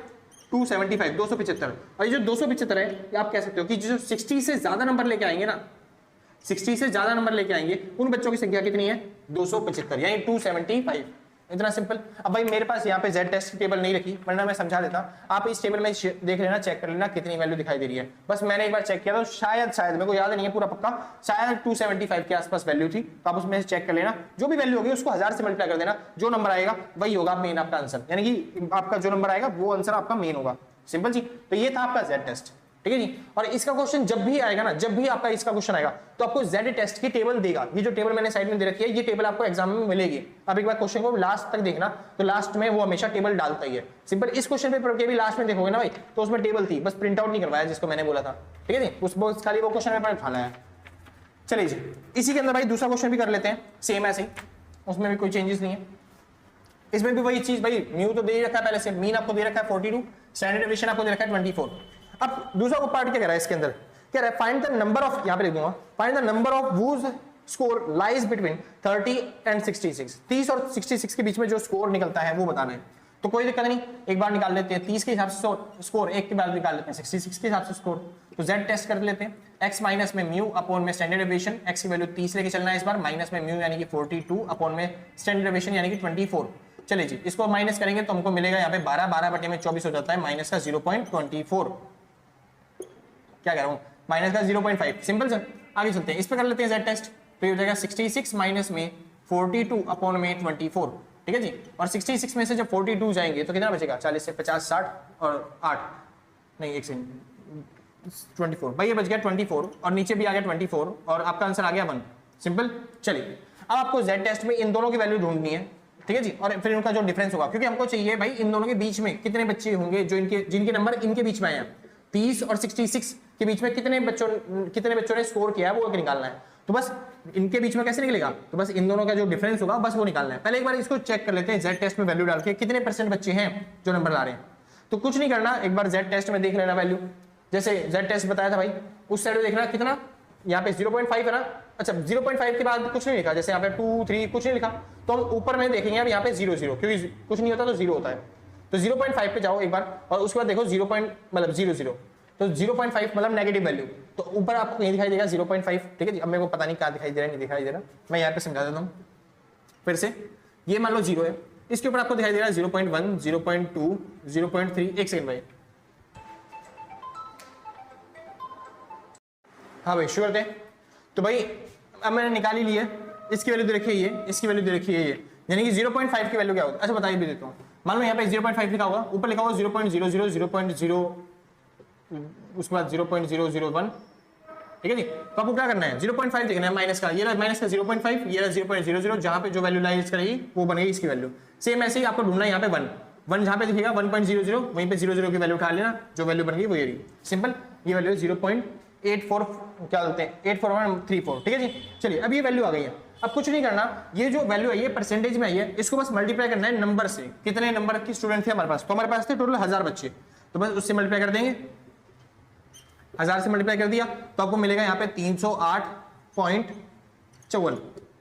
275, 275। और ये जो 275 है ये आप कह सकते हो कि जो 60 से ज्यादा नंबर लेके आएंगे ना, 60 से ज्यादा नंबर लेके आएंगे उन बच्चों की संख्या कितनी है, 275, यानी 275, इतना सिंपल। अब भाई मेरे पास यहाँ पे z टेस्ट की टेबल नहीं रखी, वरना मैं समझा देता, आप इस टेबल में देख लेना, चेक कर लेना कितनी वैल्यू दिखाई दे रही है। बस मैंने एक बार चेक किया तो शायद मेरे को याद नहीं है पूरा पक्का, शायद 275 के आसपास वैल्यू थी, तो आप उसमें से चेक कर लेना, जो भी वैल्यू होगी उसको 1000 से मल्टीप्लाई कर देना, जो नंबर आएगा वही होगा मेन आपका आंसर, यानी कि आपका जो नंबर आएगा वो आंसर आपका मेन होगा, सिंपल जी। तो ये था आपका z टेस्ट, ठीक है जी। और इसका क्वेश्चन जब भी आएगा ना, जब भी आपका इसका क्वेश्चन आएगा तो आपको z टेस्ट की टेबल देगा, ये जो टेबल मैंने साइड में दे रखी है ये टेबल आपको एग्जाम में मिलेगी। अब एक बार क्वेश्चन को लास्ट तक देखना, तो लास्ट में वो हमेशा टेबल डालता ही है, सिंपल। इस क्वेश्चन पेपर के भी लास्ट में देखोगे ना भाई, तो उसमें टेबल थी, बस प्रिंट आउट नहीं करवाया जिसको मैंने बोला था, ठीक है जी, उस खाली वो क्वेश्चन पेपर उठा लाया। चलिए जी, इसी के अंदर भाई दूसरा क्वेश्चन भी कर लेते हैं, सेम ऐसे ही, उसमें भी कोई चेंजेस नहीं है। इसमें भी वही चीज भाई, म्यू तो दे ही रखा है पहले से, मीन आपको दे रखा है 42, स्टैंडर्ड डेविएशन आपको दे रखा है 24। अब दूसरा को पार्ट क्या कह रहा है इसके अंदर, क्या रहा है, फाइंड द नंबर ऑफ, यहां पे लिख दूंगा, find the number of whose score lies between 30 and 66, 30 और 66 के बीच में जो स्कोर निकलता है वो बताना है। तो कोई दिक्कत नहीं, एक बार निकाल लेते हैं 30 के हिसाब से स्कोर, एक के बाद निकाल लेते हैं 66 के हिसाब से स्कोर। तो z टेस्ट कर लेते हैं, x माइनस में म्यू अपॉन में स्टैंडर्ड डेविएशन, x की वैल्यू 30 लेके चलना है इस बार, माइनस में म्यू यानी कि 42 अपॉन में स्टैंडर्ड डेविएशन यानी कि 24। चलिए जी, इसको माइनस करेंगे तो हमको मिलेगा यहाँ पे 12 बटे में 24 हो जाता है, माइनस का 0.24, क्या कह रहा हूँ, माइनस का 0.5, सिंपल सर। आगे चलते हैं, इस पे कर लेते हैं z टेस्ट, तो ये हो जाएगा 66 माइनस में 42 अपॉन में 24, ठीक है जी। और 66 में से जब 42 जाएंगे तो कितना बचेगा, 40 से 50 60 और 8 नहीं, एक सेकंड, 24 भाई, ये बच गया 24 और नीचे भी आ गया 24 और आपका आंसर आ गया 1, सिंपल। चलिए अब आपको z टेस्ट में इन दोनों की वैल्यू ढूंढनी है, ठीक है जी, और फिर उनका जो डिफरेंस होगा, क्योंकि हमको चाहिए भाई इन दोनों के बीच में कितने बच्चे होंगे जो जिनके नंबर इनके बीच में आए हैं, 30 और 66 के बीच में कितने बच्चों ने स्कोर किया है वो निकालना है। तो बस इनके बीच में कैसे निकलेगा, तो बस इन दोनों का जो डिफरेंस होगा बस वो निकालना है। पहले एक बार इसको चेक कर लेते हैं z टेस्ट में वैल्यू डाल के कितने % बच्चे हैं जो नंबर ला रहे हैं। तो कुछ नहीं करना, एक बार z टेस्ट में देख लेना वैल्यू, जैसे z टेस्ट बताया था भाई उस साइड में देखना कितना, यहाँ पे 0.5 है ना, अच्छा 0.5 के बाद कुछ नहीं लिखा, जैसे यहाँ पे 2 3 कुछ नहीं लिखा, तो हम ऊपर में देखेंगे अब यहाँ पे 0 0, क्योंकि कुछ नहीं होता तो 0 होता है, तो 0.5 पे जाओ एक बार और उसके बाद देखो 0 0 तो 0.5 मतलब नेगेटिव वैल्यू, तो ऊपर आपको कहीं दिखाई देगा 0.5, ठीक है जी। अब मेरे को पता नहीं क्या दिखाई दे रहा है, नहीं दिखाई दे रहा, मैं यहाँ पे समझा देता हूँ फिर से। ये मान लो 0 है, इसके ऊपर आपको दिखाई दे रहा है 0.1 0.2 0.3, एक सेकंड भाई, हाँ भाई शुरू करते हैं। तो भाई अब मैंने निकाल ही लिया, इसकी वैल्यू दे रखी है ये, इसकी वैल्यू दे रखी है ये, यानी कि 0.5 की वैल्यू क्या होगी, अच्छा बताइए भी देता हूँ। मान लो यहाँ पे 0.5 लिखा होगा, ऊपर लिखा होगा 0.00 0.0, उसके बाद 0.001, ठीक है जी। तो आपको क्या करना है, 0.5 देखना है माइनस का, ये रहा माइनस का 0.5, ये रहा 0.00, जहाँ पे जो वैल्यू लाइज करेगी वो बनेगी इसकी वैल्यू। सेम ऐसे ही आपको ढूंढना है यहाँ पे 1 जहाँ पे दिखेगा 1.00, वहीं पे 00 की वैल्यू उठा लेना, जो वैल्यू बन गई वो ये रही, सिंपल। ये वैल्यू 0.84 क्या बोलते हैं 84134, ठीक है जी। चलिए अब ये वैल्यू आ गई है, अब कुछ नहीं करना, ये जो वैल्यू है ये परसेंटेज में आई है, इसको बस मल्टीप्लाई करना है नंबर से, कितने नंबर की स्टूडेंट थे हमारे पास, तो हमारे पास थे टोटल 1000 बच्चे, तो बस उससे मल्टीप्लाई कर देंगे, 1000 से मल्टीप्लाई कर दिया तो आपको मिलेगा यहाँ पे 308.54,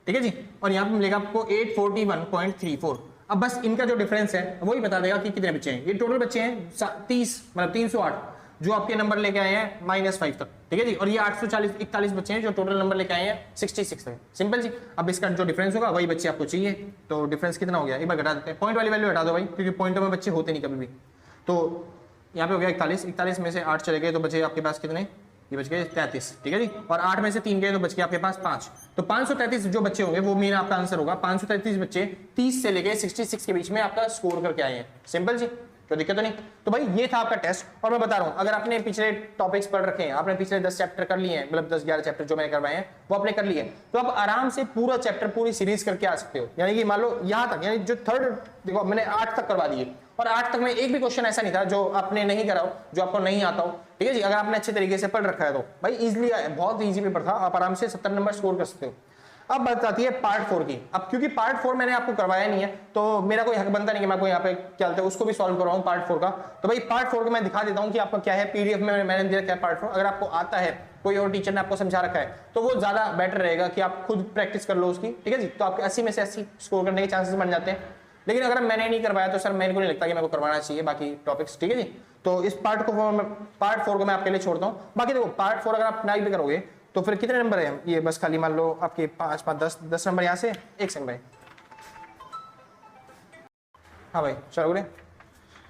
ठीक है जी। और यहाँ पे मिलेगा आपको 841.34। अब बस इनका जो डिफरेंस है वही बता देगा कि कितने बच्चे हैं। ये टोटल बच्चे हैं 30 मतलब 308, जो आपके नंबर लेके आए हैं -5 तक, ठीक है जी। और ये 841 बच्चे हैं जो टोटल नंबर लेके आए हैं 66 तक। सिंपल जी। अब इसका जो डिफरेंस होगा वही बच्चे आपको चाहिए, तो डिफरेंस कितना हो गया एक बार घटा देते हैं, पॉइंट वाली वैल्यू हटा दो भाई, क्योंकि पॉइंटों में बच्चे होते नहीं कभी भी। तो यहाँ पे हो गया 41 में से 8 चले गए तो बचे आपके पास कितने, ये बच गए 33, ठीक है जी। और 8 में से 3 गए तो बच गए आपके पास 5, तो 533 जो बच्चे होंगे वो मेरा आपका आंसर होगा। 533 बच्चे 30 से लेके 66 के बीच में आपका स्कोर करके आए हैं। सिंपल जी, कोई दिक्कत तो नहीं। तो भाई ये था आपका टेस्ट। और मैं बता रहा हूं, अगर आपने पिछले टॉपिक्स पढ़ रखे हैं, आपने पिछले 10 चैप्टर कर लिए हैं, मतलब 10-11 चैप्टर जो मैंने करवाए हैं वो आपने कर लिए, तो आप आराम से पूरा चैप्टर पूरी सीरीज करके आ सकते हो। यानी कि मान लो यहां तक, यानी जो थर्ड, देखो मैंने 8 तक करवा दिए, और 8 तक में एक भी क्वेश्चन ऐसा नहीं था जो आपने नहीं करा हो, जो आपको नहीं आता हो, ठीक है जी। अगर आपने अच्छे तरीके से पढ़ रखा है तो भाई इजिली, बहुत इजी पेपर था, आप आराम से 70 नंबर स्कोर कर सकते हो। अब बात आती है पार्ट 4 की। अब क्योंकि पार्ट 4 मैंने आपको करवाया नहीं है, तो मेरा कोई हक बनता नहीं कि मैं आपको यहाँ पे क्या बोलते हैं उसको भी सॉल्व करवाऊं पार्ट 4 का। तो भाई पार्ट 4 को मैं दिखा देता हूँ कि आपका क्या है, पीडीएफ में मैंने दिया क्या पार्ट 4। अगर आपको आता है, कोई और टीचर ने आपको समझा रखा है, तो वो ज्यादा बेटर रहेगा कि आप खुद प्रैक्टिस कर लो उसकी, ठीक है जी। तो आपके 80 में से 80 स्कोर करने के चांसेस बन जाते हैं। लेकिन अगर मैंने नहीं करवाया तो सर मेरे को नहीं लगता कि मेरे को करवाना चाहिए बाकी टॉपिक्स, ठीक है जी। तो इस पार्ट 4 को मैं आपके लिए छोड़ता हूँ। बाकी देखो पार्ट 4 अगर आप नहीं भी करोगे तो फिर कितने नंबर है ये, बस खाली मान लो आपके 5-5 10 नंबर यहाँ से। एक सेकंड भाई, हाँ भाई चलो।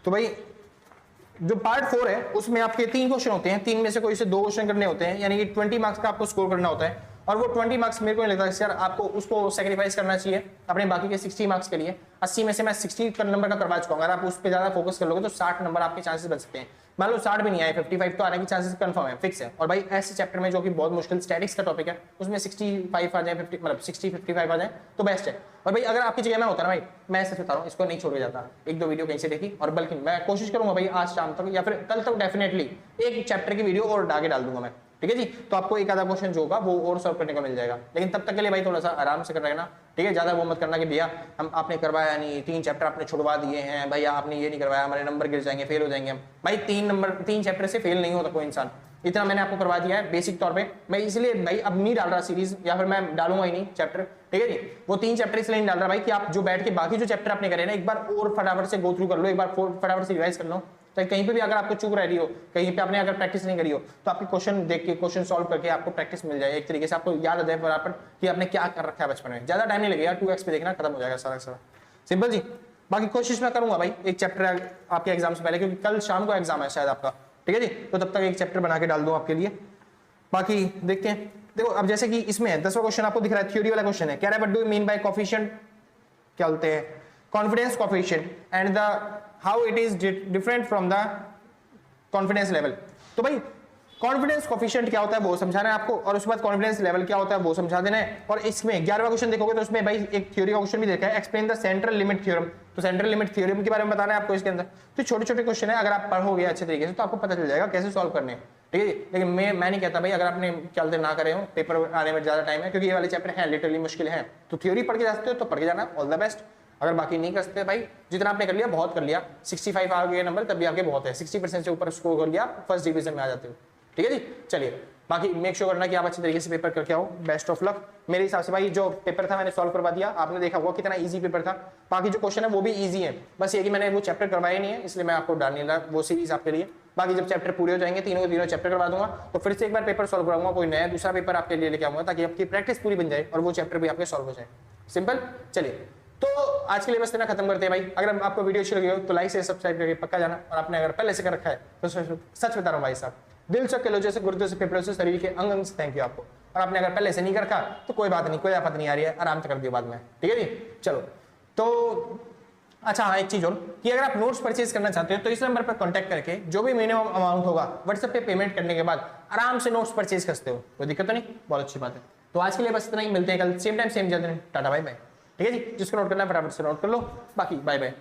तो भाई जो पार्ट 4 है उसमें आपके 3 क्वेश्चन होते हैं, 3 में से कोई से 2 क्वेश्चन करने होते हैं, यानी कि 20 मार्क्स का आपको स्कोर करना होता है। और वो 20 मार्क्स मेरे को नहीं लगता सर आपको उसको सेक्रीफाइस करना चाहिए अपने बाकी के 60 मार्क्स के लिए। 80 में से मैं 60 नंबर का करवा चुका हूँ, अगर आप उस पर ज्यादा फोकस कर लोगे तो 60 नंबर आपके चांसेस बन सकते हैं। मान लो 60 भी नहीं आए, 55 तो आने की चांसेस कंफर्म है, फिक्स है। और भाई ऐसे चैप्टर में जो कि बहुत मुश्किल स्टैटिक्स का टॉपिक है, उसमें 65 आ जाए, 50 मतलब 60-55 आ जाए तो बेस्ट है। और भाई अगर आपकी जगह में होता ना भाई, मैं ऐसे बता रहा हूँ, इसको नहीं छोड़ के जाता, 1-2 वीडियो कहीं से देखी, और बल्कि मैं कोशिश करूंगा भाई आज शाम तक या फिर कल तक डेफिनेटली एक चैप्टर की वीडियो और आगे डाल दूंगा मैं, ठीक है जी। तो आपको एक आधा क्वेश्चन जो होगा वो और सॉल्व करने को मिल जाएगा। लेकिन तब तक के लिए भाई थोड़ा सा आराम से कर रहना, ठीक है। ज्यादा वो मत करना कि भैया हम आपने करवाया नहीं, 3 चैप्टर आपने छुड़वा दिए हैं, भैया आपने ये नहीं करवाया, हमारे नंबर गिर जाएंगे, फेल हो जाएंगे हम। भाई 3 चैप्टर से फेल नहीं होता कोई इंसान, इतना मैंने आपको करवा दिया है बेसिक तौर पे। मैं इसलिए भाई अब नहीं डाल रहा सीरीज, या फिर मैं डालूंगा ही नहीं चैप्टर, ठीक है जी। वो 3 चैप्टर इसलिए नहीं डाल रहा भाई कि आप जो बैठ के बाकी जो चैप्टर आपने करे ना एक बार और फटाफट से गो थ्रू कर लो, एक बार फटाफट से रिवाइज कर लो। तो कहीं पे भी अगर आपको चूक रही हो, कहीं पे आपने अगर प्रैक्टिस नहीं करी हो, तो आपके क्वेश्चन देख के, क्वेश्चन सॉल्व करके आपको प्रैक्टिस मिल जाए, एक तरीके से आपको याद आ जाए बराबर कि आपने क्या कर रखा है बचपन में। ज्यादा टाइम नहीं लगेगा, 2x पे देखना खत्म हो जाएगा सारा। सिंपल जी। बाकी कोशिश मैं करूंगा भाई एक चैप्टर आपके एग्जाम से पहले, क्योंकि कल शाम को एग्जाम है शायद आपका, ठीक है जी। तो तब तक एक चैप्टर बना के डाल दूं आपके लिए। बाकी देखते हैं। देखो अब जैसे कि इसमें 10वां क्वेश्चन आपको दिख रहा है, थ्योरी वाला क्वेश्चन है, कह रहा है what do you mean by coefficient, क्या बोलते हैं, confidence coefficient and the how it is different from the confidence level. तो भाई कॉन्फिडेंस कोफिशिएंट क्या होता है वो समझाना है आपको, और उसके बाद कॉन्फिडेंस लेवल क्या होता है वो समझा देना है। और इसमें 11वां क्वेश्चन देखोगे तो उसमें भाई एक थ्योरी का क्वेश्चन भी देखा है, explain the central limit theorem. तो सेंट्रल लिमिट थ्योरम के बारे में बताना है आपको इसके अंदर। तो छोटे छोटे क्वेश्चन है, अगर आप पढ़ोगे अच्छे तरीके से तो आपको पता चल जाएगा कैसे सॉल्व करने हैं, ठीक है। लेकिन मैं नहीं कहता भाई अगर आपने क्या ना करे हो, पेपर आने में ज्यादा टाइम है, क्योंकि ये वाले चैप्टर है लिटरली मुश्किल है, तो थ्योरी पढ़ के जा सकते हो तो पढ़ के जाना, ऑल द बेस्ट। अगर बाकी नहीं कर सकते भाई, जितना आपने कर लिया बहुत कर लिया, 65 आ गए नंबर तब भी आगे बहुत है, 60% से ऊपर स्कोर कर लिया, फर्स्ट डिवीजन में आ जाते हो, ठीक है जी। चलिए बाकी मेक श्योर करना कि आप अच्छे तरीके से पेपर करके आओ, बेस्ट ऑफ लक। मेरे हिसाब से भाई जो पेपर था मैंने सॉल्व करवा दिया, आपने देखा हुआ कितना इजी पेपर था। बाकी जो क्वेश्चन है वो भी इजी है, बस ये कि मैंने वो चैप्टर करवाए नहीं है, इसलिए मैं आपको डाल नहीं रहा वो सीरीज आपके लिए। बाकी जब चैप्टर पूरे हो जाएंगे, तीनों चैप्टर करवा दूंगा, तो फिर से एक बार पेपर सॉल्व कराऊंगा, कोई नया दूसरा पेपर आपके लिए लेके आऊंगा, ताकि आपकी प्रैक्टिस पूरी बन जाए और वो चैप्टर भी आपके सॉल्व हो जाए। सिंपल। चलिए तो आज के लिए बस इतना खत्म करते हैं भाई। अगर आपको वीडियो अच्छी लगी हो तो लाइक से सब्सक्राइब करके पक्का जाना, और आपने अगर पहले से कर रखा है तो सच बता रहा हूँ भाई साहब, दिल से, किलो से, गुर्दे से, फेफड़ों से, शरीर के अंग से थैंक यू आपको। और आपने अगर पहले से नहीं कर रखा तो कोई बात नहीं, कोई आफत नहीं आ रही है, आराम से कर दियो बाद में, ठीक है जी। चलो तो अच्छा हाँ, एक चीज और कि अगर आप नोट्स परचेज करना चाहते हो तो इस नंबर पर कांटेक्ट करके जो भी मिनिमम अमाउंट होगा व्हाट्सएप पे पेमेंट करने के बाद आराम से नोट्स परचेज कर सकते हो, कोई दिक्कत तो नहीं, बहुत अच्छी बात है। तो आज के लिए बस इतना ही, मिलते हैं कल सेम टाइम सेम जगह, टाटा बाय बाय, ठीक है जी। जिसको नोट करना है फटाफट से नोट कर लो, बाकी बाय बाय।